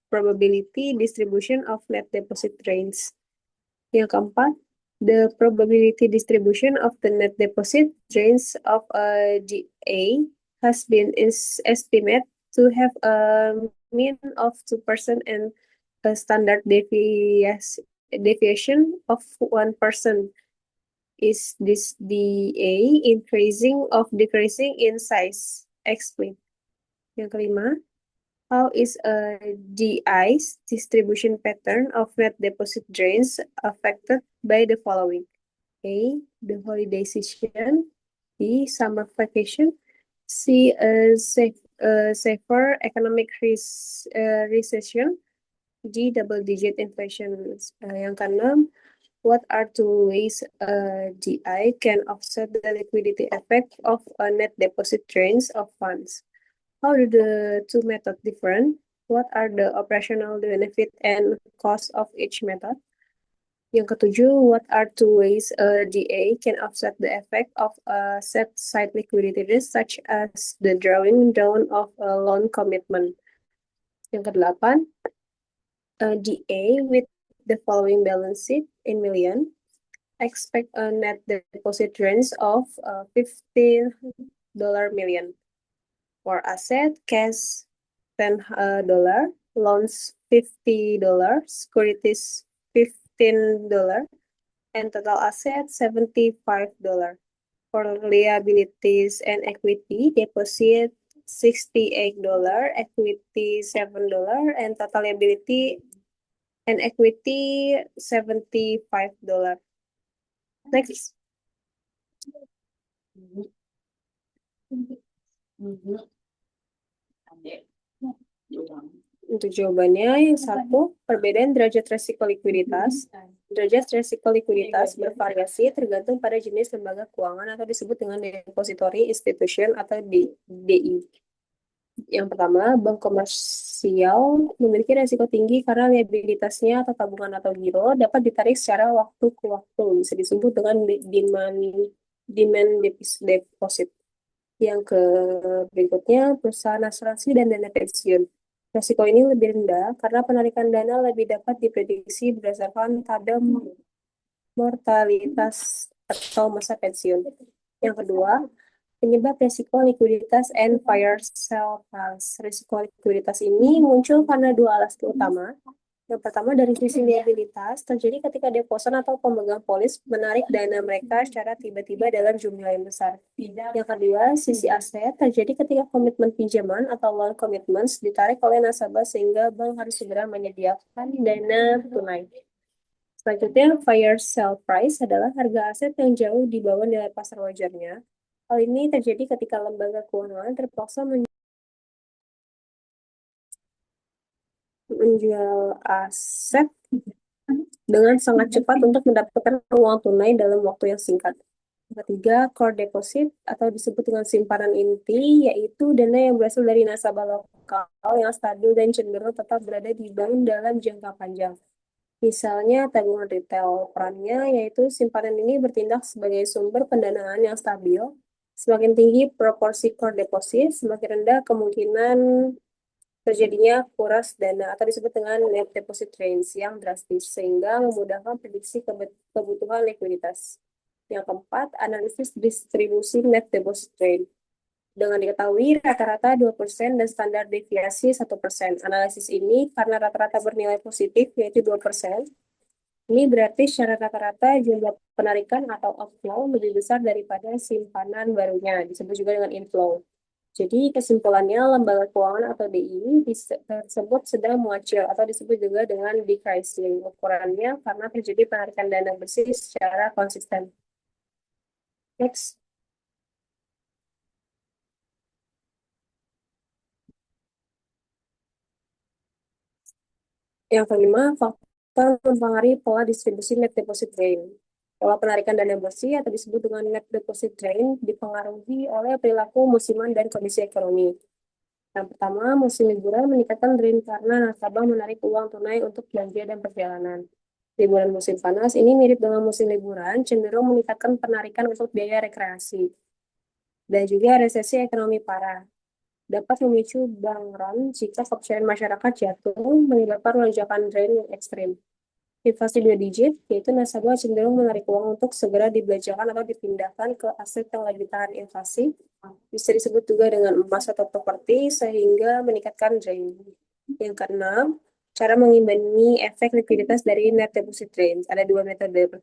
Speaker 1: probability distribution of net deposit range? Yang keempat, the probability distribution of the net deposit range of a GA has been estimated to have a mean of 2% and a standard deviation of 1%. Is this DA increasing or decreasing in size? Explain. Yang kelima, how is a DI's distribution pattern of net deposit drains affected by the following? A, the holiday season. B, summer vacation. C, safer economic recession. D, double-digit inflation. Yang keenam, what are two ways DI can offset the liquidity effect of a net deposit drains of funds? How do the two methods differ? What are the operational benefit and cost of each method? Yang ketujuh, what are two ways DA can offset the effect of a set side liquidity risk, such as the drawing down of a loan commitment? Yang kedelapan, DA with the following balance sheet in million. Expect a net deposit range of $15 million. For asset, cash $10, loans $50, securities $15, and total assets $75. For liabilities and equity, deposit $68, equity $7, and total liability and equity $75. Next. Untuk jawabannya, yang satu, perbedaan derajat resiko likuiditas. Derajat resiko likuiditas bervariasi tergantung pada jenis lembaga keuangan atau disebut dengan depository institution atau DI. Yang pertama, bank komersial memiliki resiko tinggi karena liabilitasnya atau tabungan atau giro dapat ditarik secara waktu ke waktu, bisa disebut dengan demand deposit. Yang berikutnya, perusahaan asuransi dan dana pensiun. Resiko ini lebih rendah karena penarikan dana lebih dapat diprediksi berdasarkan tabel mortalitas atau masa pensiun. Yang kedua, Penyebab resiko likuiditas and fire sale price. Risiko likuiditas ini muncul karena dua alasan utama. Yang pertama dari sisi liabilitas, terjadi ketika deposan atau pemegang polis menarik dana mereka secara tiba-tiba dalam jumlah yang besar. Yang kedua, sisi aset, terjadi ketika komitmen pinjaman atau loan commitments ditarik oleh nasabah sehingga bank harus segera menyediakan dana tunai. Selanjutnya, fire sale price adalah harga aset yang jauh di bawah nilai pasar wajarnya. Hal ini terjadi ketika lembaga keuangan terpaksa menjual aset dengan sangat cepat untuk mendapatkan uang tunai dalam waktu yang singkat. Yang ketiga, core deposit atau disebut dengan simpanan inti, yaitu dana yang berasal dari nasabah lokal yang stabil dan cenderung tetap berada di bank dalam jangka panjang. Misalnya tabungan retail, perannya yaitu simpanan ini bertindak sebagai sumber pendanaan yang stabil. Semakin tinggi proporsi core deposit, semakin rendah kemungkinan terjadinya kuras dana atau disebut dengan net deposit range yang drastis, sehingga memudahkan prediksi kebutuhan likuiditas. Yang keempat, analisis distribusi net deposit rate. Dengan diketahui rata-rata 2% dan standar deviasi 1%. Analisis ini karena rata-rata bernilai positif yaitu 2%. Ini berarti secara rata-rata jumlah penarikan atau outflow lebih besar daripada simpanan barunya, disebut juga dengan inflow. Jadi kesimpulannya lembaga keuangan atau DI tersebut sedang mengecil atau disebut juga dengan decreasing. Ukurannya karena terjadi penarikan dana bersih secara konsisten. Next. Yang kelima, faktor mempengaruhi pola distribusi net deposit drain. Pola penarikan dana bersih atau disebut dengan net deposit drain dipengaruhi oleh perilaku musiman dan kondisi ekonomi. Yang pertama, musim liburan meningkatkan drain karena nasabah menarik uang tunai untuk belanja dan perjalanan. Liburan musim panas ini mirip dengan musim liburan, cenderung meningkatkan penarikan untuk biaya rekreasi. Dan juga resesi ekonomi parah dapat memicu bank run jika kepercayaan masyarakat jatuh, menyebabkan lonjakan drain yang ekstrim. Inflasi 2 digit, yaitu nasabah cenderung menarik uang untuk segera dibelanjakan atau dipindahkan ke aset yang lagi tahan inflasi. Bisa disebut juga dengan emas atau properti, sehingga meningkatkan drain. Yang keenam, cara mengimbangi efek likuiditas dari net deposit drain. Ada dua metode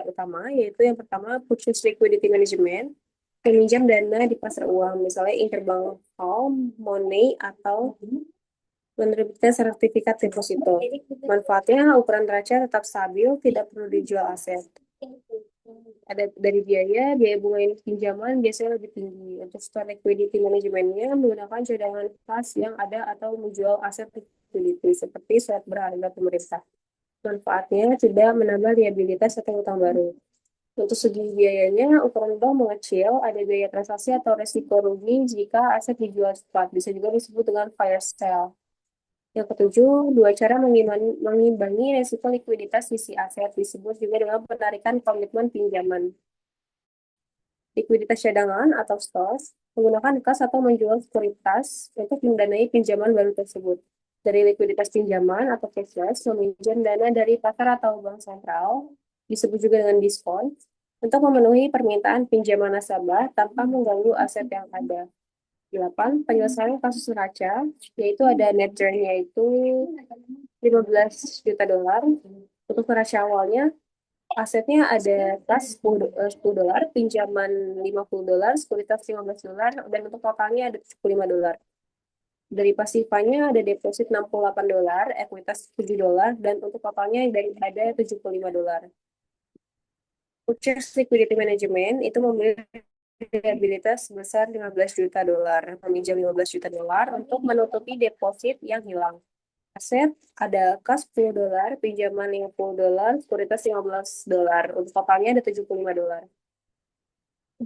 Speaker 1: utama, yaitu yang pertama, purchase liquidity management, meminjam dana di pasar uang, misalnya interbank home, money, atau menerbitkan sertifikat deposito. Manfaatnya, ukuran neraca tetap stabil, tidak perlu dijual aset. Ada dari biaya bunga pinjaman biasanya lebih tinggi. Untuk store liquidity manajemennya menggunakan cadangan kas yang ada atau menjual aset liquidity seperti surat berharga pemerintah. Manfaatnya tidak menambah liabilitas atau utang baru. Untuk segi biayanya, ukuran bank mengecil, ada biaya transaksi atau resiko rugi jika aset dijual cepat. Bisa juga disebut dengan fire sale. Yang ketujuh, dua cara mengimbangi resiko likuiditas sisi aset disebut juga dengan penarikan komitmen pinjaman. Likuiditas cadangan atau stores menggunakan kas atau menjual sekuritas untuk mendanai pinjaman baru tersebut. Dari likuiditas pinjaman atau cashless, meminjam dana dari pasar atau bank sentral, disebut juga dengan diskon, untuk memenuhi permintaan pinjaman nasabah tanpa mengganggu aset yang ada. 8. Penyelesaian kasus neraca, yaitu ada net drain yaitu 15 juta dolar. Untuk neraca awalnya, asetnya ada kas 10 dolar, pinjaman 50 dolar, sekuritas 15 dolar, dan untuk totalnya ada 75 dolar. Dari pasifanya ada deposit 68 dolar, ekuitas 7 dolar, dan untuk totalnya ada 75 dolar. Purchase liquidity management itu membeli liabilitas sebesar 15 juta dolar, meminjam 15 juta dolar untuk menutupi deposit yang hilang. Aset ada kas 10 dolar, pinjaman 50 dolar, sekuritas 15 dolar. Untuk totalnya ada 75 dolar.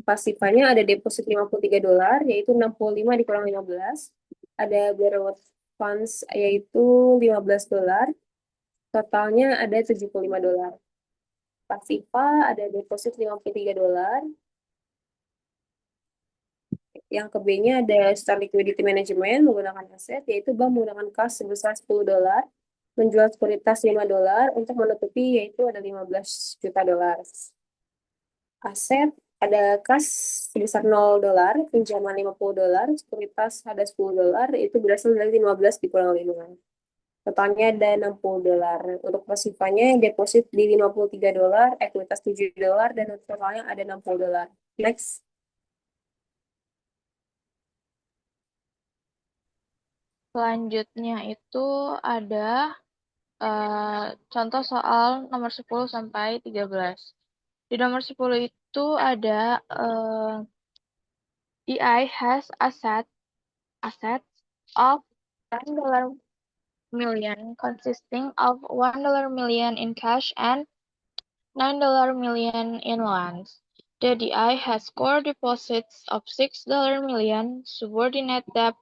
Speaker 1: Pasifanya ada deposit 53 dolar, yaitu 65 dikurang 15. Ada borrowed funds, yaitu 15 dolar. Totalnya ada 75 dolar. Pasifa ada deposit 53 dolar. Yang ke B-nya ada Star Liquidity Management menggunakan aset, yaitu bank menggunakan kas sebesar 10 dolar, menjual sekuritas 5 dolar untuk menutupi yaitu ada 15 juta dolar. Aset Ada kas sebesar $0, pinjaman $50, sekuritas ada $10, itu berasal dari 15 dikurang 5. Totalnya ada $60. Untuk pasifanya deposit di $53, ekuitas $7, dan totalnya ada $60. Next.
Speaker 2: Selanjutnya itu ada contoh soal nomor 10 sampai 13. Di nomor 10 itu ada DI has assets of $10 million consisting of $1 million in cash and $9 million in loans. The DI has core deposits of $6 million, subordinate debt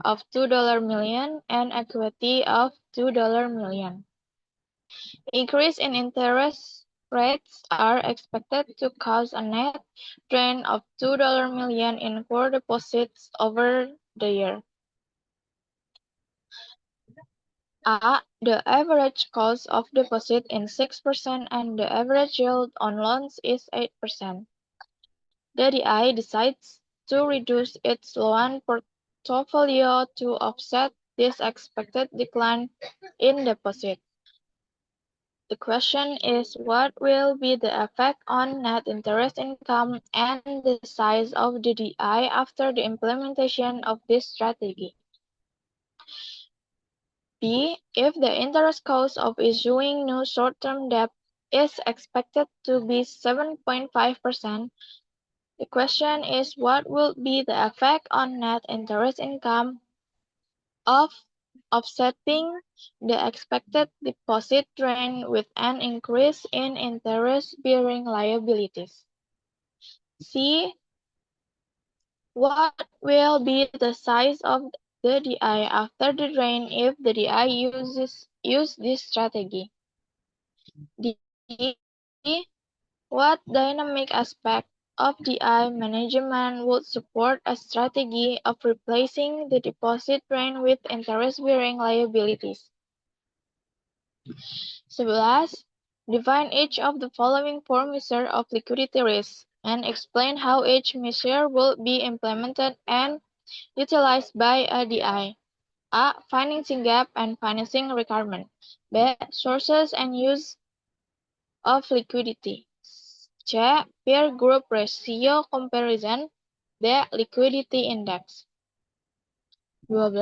Speaker 2: of $2 million, and equity of $2 million. Increase in interest rates are expected to cause a net drain of $2 million in core deposits over the year. A. The average cost of deposit is 6% and the average yield on loans is 8%. The DI decides to reduce its loan portfolio to offset this expected decline in deposit. The question is, what will be the effect on net interest income and the size of the DI after the implementation of this strategy? B. If the interest cost of issuing new short-term debt is expected to be 7.5%, the question is, what will be the effect on net interest income of offsetting the expected deposit drain with an increase in interest-bearing liabilities? C. What will be the size of the DI after the drain if the DI use this strategy? D. What dynamic aspect of DI management would support a strategy of replacing the deposit drain with interest-bearing liabilities? 11. Define each of the following four measures of liquidity risk and explain how each measure will be implemented and utilized by a DI. A. Financing gap and financing requirement. B. Sources and use of liquidity. C. Peer group ratio comparison. D. Liquidity index. 12.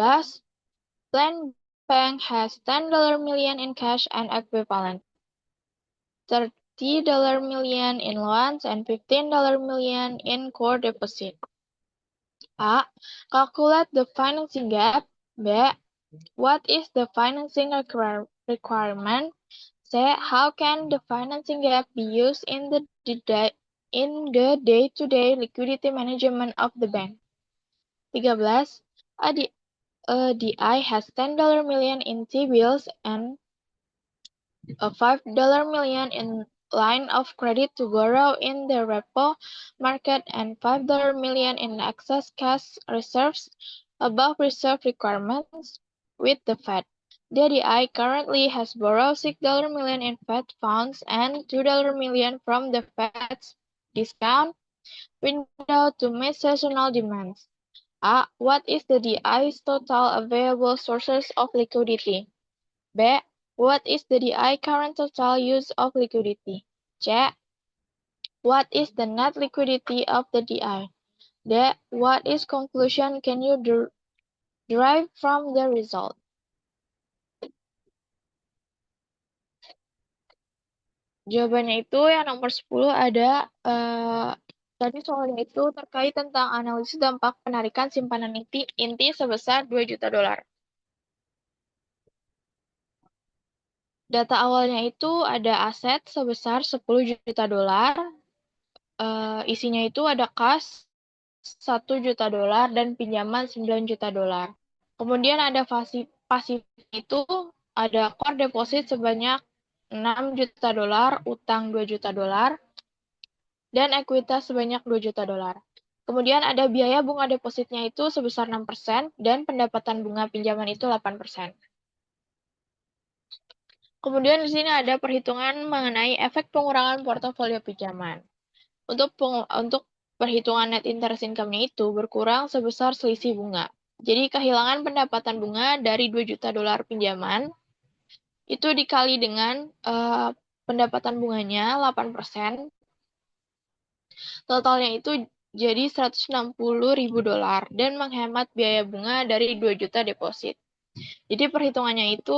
Speaker 2: Plan Bank has $10 million in cash and equivalent, $30 million in loans, and $15 million in core deposit. A. Calculate the financing gap. B. What is the financing requirement? C. How can the financing gap be used in the day-to-day liquidity management of the bank? 13. A DI has $10 million in T-bills and a $5 million in line of credit to borrow in the repo market and $5 million in excess cash reserves above reserve requirements with the Fed. The DI currently has borrowed $6 million in Fed funds and $2 million from the Fed's discount window to meet seasonal demands. A. What is the DI's total available sources of liquidity? B. What is the DI current total use of liquidity? C. What is the net liquidity of the DI? D. What is conclusion can you derive from the result? Jawabannya itu yang nomor 10 ada tadi soalnya itu terkait tentang analisis dampak penarikan simpanan inti sebesar $2 juta. Data awalnya itu ada aset sebesar $10 juta, isinya itu ada kas $1 juta dan pinjaman $9 juta. Kemudian ada pasif itu ada core deposit sebanyak $6 juta, utang $2 juta, dan ekuitas sebanyak $2 juta. Kemudian ada biaya bunga depositnya itu sebesar 6% dan pendapatan bunga pinjaman itu 8%. Kemudian di sini ada perhitungan mengenai efek pengurangan portofolio pinjaman. Untuk perhitungan net interest income-nya itu berkurang sebesar selisih bunga. Jadi kehilangan pendapatan bunga dari 2 juta dolar pinjaman itu dikali dengan pendapatan bunganya 8%. Totalnya itu jadi 160.000 dolar dan menghemat biaya bunga dari 2 juta deposit. Jadi perhitungannya itu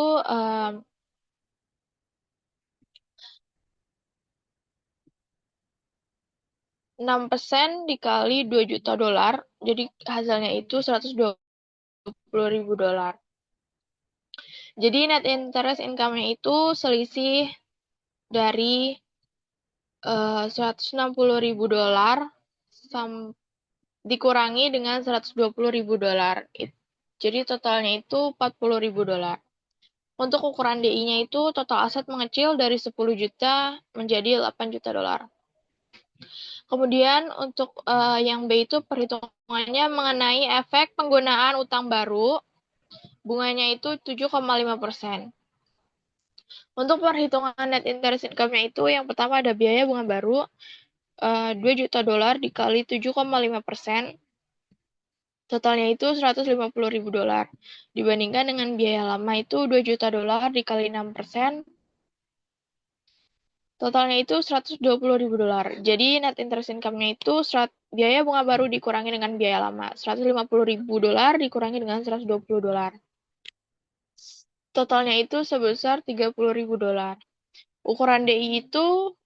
Speaker 2: 6% dikali 2 juta dolar, jadi hasilnya itu 120.000 dolar. Jadi net interest income-nya itu selisih dari 160.000 dolar dikurangi dengan 120.000 dolar. Jadi totalnya itu 40.000 dolar. Untuk ukuran DI-nya itu total aset mengecil dari 10 juta menjadi 8 juta dolar. Kemudian untuk yang B itu perhitungannya mengenai efek penggunaan utang baru. Bunganya itu 7,5%. Untuk perhitungan net interest income-nya itu yang pertama ada biaya bunga baru 2 juta dolar dikali 7,5%. Totalnya itu 150.000 dolar. Dibandingkan dengan biaya lama itu 2 juta dolar dikali 6%. Totalnya itu 120.000 dolar. Jadi net interest income-nya itu biaya bunga baru dikurangi dengan biaya lama. 150.000 dolar dikurangi dengan 120 dolar. Totalnya itu sebesar 30.000 dolar. Ukuran DI itu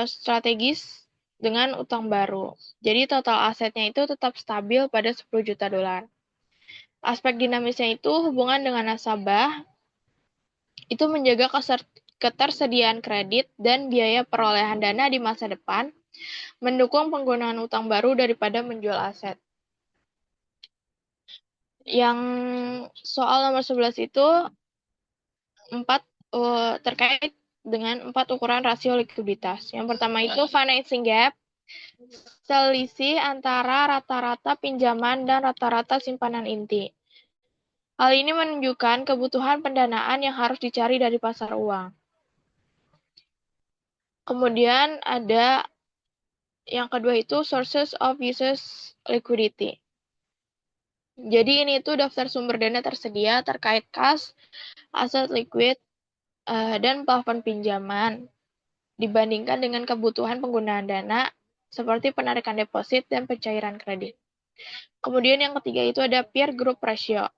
Speaker 2: strategis dengan utang baru. Jadi total asetnya itu tetap stabil pada 10 juta dolar. Aspek dinamisnya itu hubungan dengan nasabah itu menjaga ketersediaan kredit dan biaya perolehan dana di masa depan, mendukung penggunaan utang baru daripada menjual aset. Yang soal nomor 11 itu terkait dengan 4 ukuran rasio likuiditas. Yang pertama itu financing gap, selisih antara rata-rata pinjaman dan rata-rata simpanan inti. Hal ini menunjukkan kebutuhan pendanaan yang harus dicari dari pasar uang. Kemudian ada yang kedua itu sources of uses liquidity. Jadi ini itu daftar sumber dana tersedia terkait kas, aset liquid, dan plafon pinjaman dibandingkan dengan kebutuhan penggunaan dana seperti penarikan deposit dan pencairan kredit. Kemudian yang ketiga itu ada peer group ratio.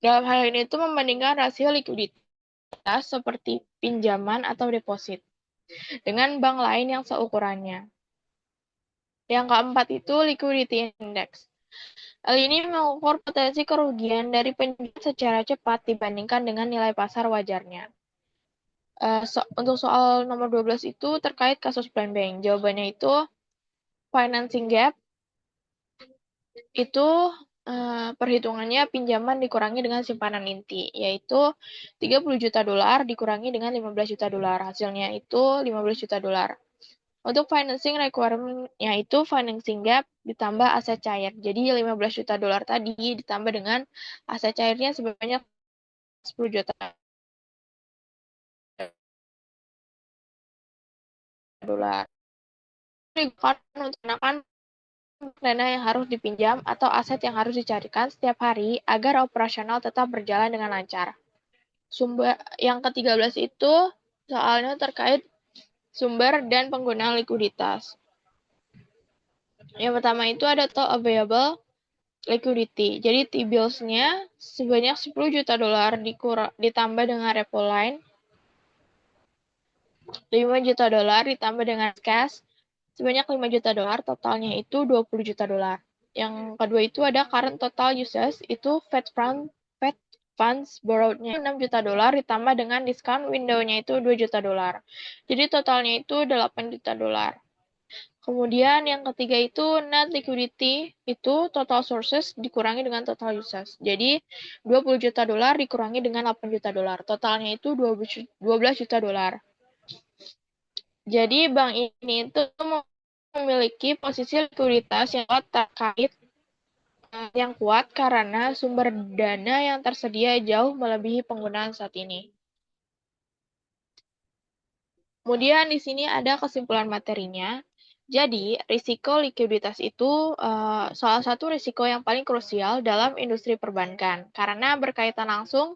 Speaker 2: Dalam hal ini itu membandingkan rasio likuiditas seperti pinjaman atau deposit dengan bank lain yang seukurannya. Yang keempat itu liquidity index. Hal ini mengukur potensi kerugian dari penjualan secara cepat dibandingkan dengan nilai pasar wajarnya. Untuk soal nomor 12 itu terkait kasus Plan Bank. Jawabannya itu financing gap itu perhitungannya pinjaman dikurangi dengan simpanan inti, yaitu 30 juta dolar dikurangi dengan 15 juta dolar. Hasilnya itu 15 juta dolar. Untuk financing requirement-nya itu financing gap ditambah aset cair. Jadi 15 juta dolar tadi ditambah dengan aset cairnya sebanyak 10 juta dolar. Digunakan untuk menekan dana yang harus dipinjam atau aset yang harus dicarikan setiap hari agar operasional tetap berjalan dengan lancar. Yang ke-13 itu soalnya terkait sumber dan penggunaan likuiditas. Yang pertama itu ada total available liquidity. Jadi T-bills-nya sebanyak 10 juta dolar ditambah dengan repo line 5 juta dolar ditambah dengan cash sebanyak 5 juta dolar, totalnya itu 20 juta dolar. Yang kedua itu ada current total uses, itu Fed funds borrowed-nya 6 juta dolar ditambah dengan discount window-nya itu 2 juta dolar. Jadi totalnya itu 8 juta dolar. Kemudian yang ketiga itu net liquidity, itu total sources dikurangi dengan total uses. Jadi 20 juta dolar dikurangi dengan 8 juta dolar. Totalnya itu 12 juta dolar. Jadi bank ini itu memiliki posisi likuiditas yang kuat karena sumber dana yang tersedia jauh melebihi penggunaan saat ini. Kemudian di sini ada kesimpulan materinya. Jadi, risiko likuiditas itu salah satu risiko yang paling krusial dalam industri perbankan karena berkaitan langsung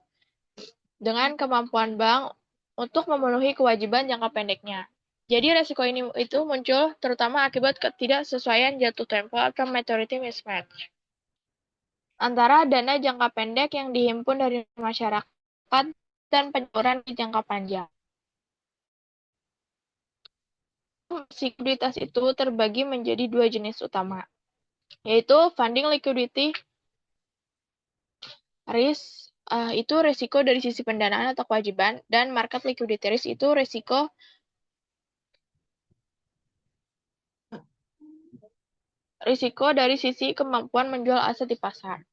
Speaker 2: dengan kemampuan bank untuk memenuhi kewajiban jangka pendeknya. Jadi risiko ini itu muncul terutama akibat ketidaksesuaian jatuh tempo atau maturity mismatch antara dana jangka pendek yang dihimpun dari masyarakat dan penyaluran di jangka panjang. Likuiditas itu terbagi menjadi dua jenis utama, yaitu funding liquidity risk itu risiko dari sisi pendanaan atau kewajiban, dan market liquidity risk itu risiko dari sisi kemampuan menjual aset di pasar.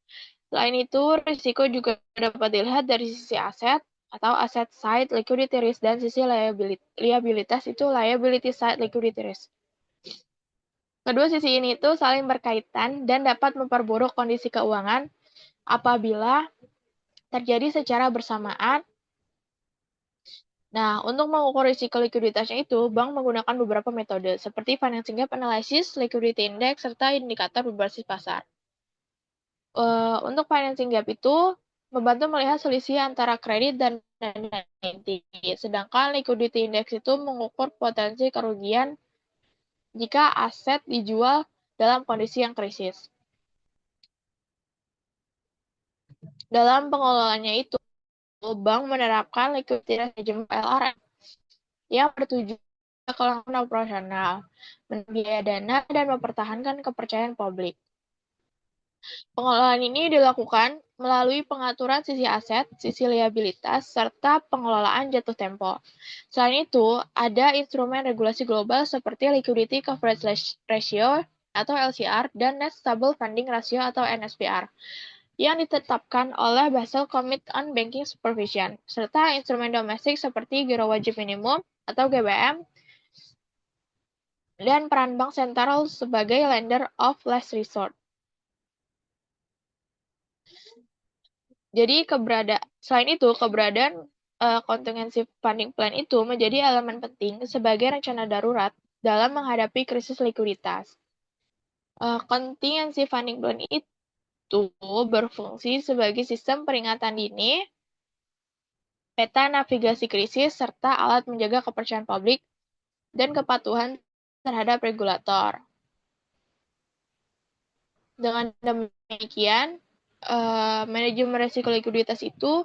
Speaker 2: Selain itu, risiko juga dapat dilihat dari sisi aset atau asset side liquidity risk dan sisi liabilitas itu liability side liquidity risk. Kedua sisi ini itu saling berkaitan dan dapat memperburuk kondisi keuangan apabila terjadi secara bersamaan. Nah, untuk mengukur risiko likuiditasnya itu, bank menggunakan beberapa metode, seperti financing gap analysis, liquidity index, serta indikator berbasis pasar. Untuk financing gap itu, membantu melihat selisih antara kredit dan dana inti. Sedangkan liquidity index itu mengukur potensi kerugian jika aset dijual dalam kondisi yang krisis. Dalam pengelolaannya itu, bank menerapkan liquidity management LRM yang bertujuan kelangsungan operasional, membiayai dana, dan mempertahankan kepercayaan publik. Pengelolaan ini dilakukan melalui pengaturan sisi aset, sisi liabilitas, serta pengelolaan jatuh tempo. Selain itu, ada instrumen regulasi global seperti Liquidity Coverage Ratio atau LCR dan Net Stable Funding Ratio atau NSFR yang ditetapkan oleh Basel Committee on Banking Supervision, serta instrumen domestik seperti Giro Wajib Minimum atau GWM dan peran bank sentral sebagai lender of last resort. Jadi selain itu, keberadaan comprehensive funding plan itu menjadi elemen penting sebagai rencana darurat dalam menghadapi krisis likuiditas. Contingency funding plan itu berfungsi sebagai sistem peringatan dini, peta navigasi krisis, serta alat menjaga kepercayaan publik dan kepatuhan terhadap regulator. Dengan demikian, manajemen risiko likuiditas itu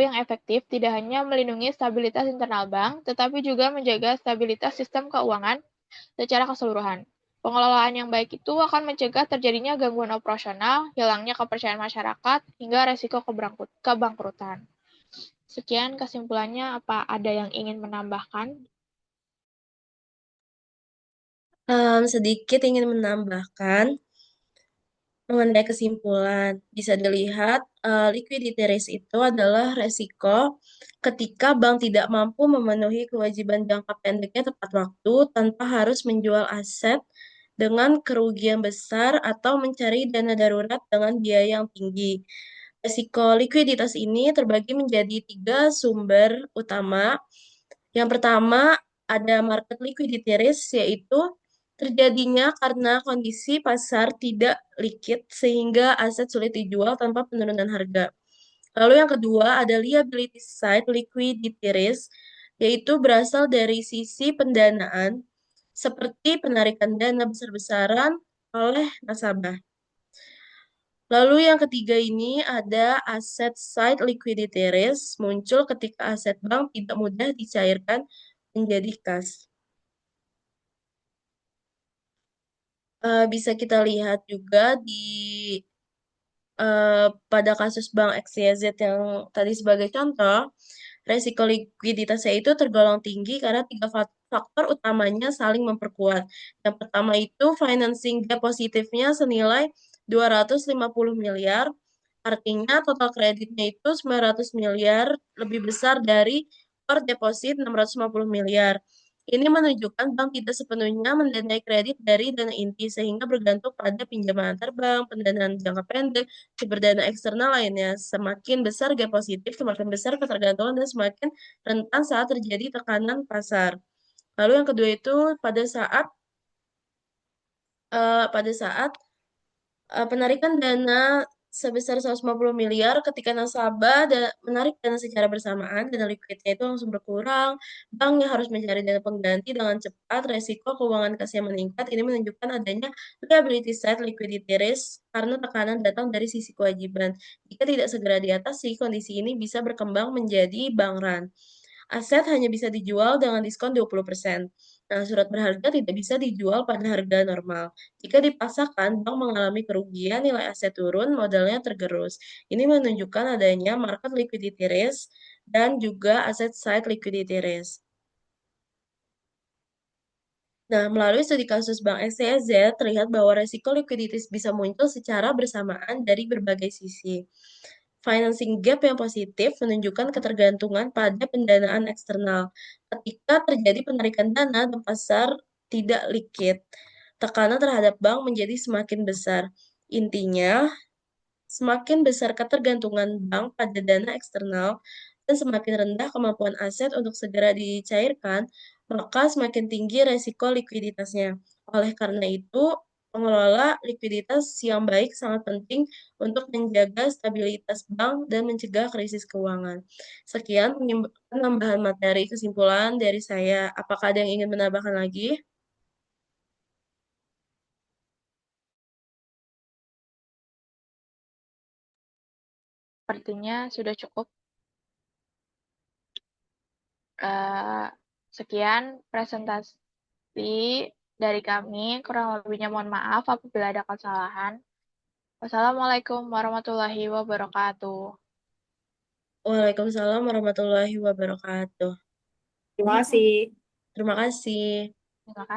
Speaker 2: yang efektif tidak hanya melindungi stabilitas internal bank, tetapi juga menjaga stabilitas sistem keuangan secara keseluruhan. Pengelolaan yang baik itu akan mencegah terjadinya gangguan operasional, hilangnya kepercayaan masyarakat, hingga resiko kebangkrutan. Sekian kesimpulannya, apa ada yang ingin menambahkan?
Speaker 3: Sedikit ingin menambahkan mengenai kesimpulan. Bisa dilihat, liquidity risk itu adalah resiko ketika bank tidak mampu memenuhi kewajiban jangka pendeknya tepat waktu tanpa harus menjual aset dengan kerugian besar atau mencari dana darurat dengan biaya yang tinggi. Resiko likuiditas ini terbagi menjadi 3 sumber utama. Yang pertama, ada market liquidity risk, yaitu terjadinya karena kondisi pasar tidak liquid sehingga aset sulit dijual tanpa penurunan harga. Lalu yang kedua ada liability side liquidity risk, yaitu berasal dari sisi pendanaan seperti penarikan dana besar-besaran oleh nasabah. Lalu yang ketiga ini ada asset side liquidity risk, muncul ketika aset bank tidak mudah dicairkan menjadi kas. Bisa kita lihat juga pada kasus Bank XYZ yang tadi sebagai contoh, resiko likuiditasnya itu tergolong tinggi karena 3 faktor utamanya saling memperkuat. Yang pertama itu financing gap positifnya senilai 250 miliar, artinya total kreditnya itu 900 miliar, lebih besar dari core deposit 650 miliar. Ini menunjukkan bank tidak sepenuhnya mendanai kredit dari dana inti, sehingga bergantung pada pinjaman antar bank, pendanaan jangka pendek, sumber dana eksternal lainnya. Semakin besar gap positif, semakin besar ketergantungan dan semakin rentan saat terjadi tekanan pasar. Lalu yang kedua itu pada saat penarikan dana sebesar 150 miliar ketika nasabah menarik dana secara bersamaan, dana likuidnya itu langsung berkurang, bank yang harus mencari dana pengganti dengan cepat, resiko keuangan kas yang meningkat, ini menunjukkan adanya liability side liquidity risk karena tekanan datang dari sisi kewajiban. Jika tidak segera diatasi, kondisi ini bisa berkembang menjadi bank run. Aset hanya bisa dijual dengan diskon 20%. Nah, surat berharga tidak bisa dijual pada harga normal. Jika dipaksakan, bank mengalami kerugian, nilai aset turun, modalnya tergerus. Ini menunjukkan adanya market liquidity risk dan juga asset side liquidity risk. Nah, melalui studi kasus Bank XYZ, terlihat bahwa resiko likuiditas bisa muncul secara bersamaan dari berbagai sisi. Financing gap yang positif menunjukkan ketergantungan pada pendanaan eksternal. Ketika terjadi penarikan dana dan pasar tidak likid, tekanan terhadap bank menjadi semakin besar. Intinya, semakin besar ketergantungan bank pada dana eksternal dan semakin rendah kemampuan aset untuk segera dicairkan, maka semakin tinggi resiko likuiditasnya. Oleh karena itu, pengelola likuiditas yang baik sangat penting untuk menjaga stabilitas bank dan mencegah krisis keuangan. Sekian penambahan materi kesimpulan dari saya. Apakah ada yang ingin menambahkan lagi?
Speaker 2: Sepertinya sudah cukup. Eh, Sekian presentasi dari kami. Kurang lebihnya mohon maaf apabila ada kesalahan. Wassalamualaikum warahmatullahi wabarakatuh.
Speaker 3: Waalaikumsalam warahmatullahi wabarakatuh.
Speaker 1: Terima kasih.
Speaker 3: Terima kasih.
Speaker 2: Terima kasih.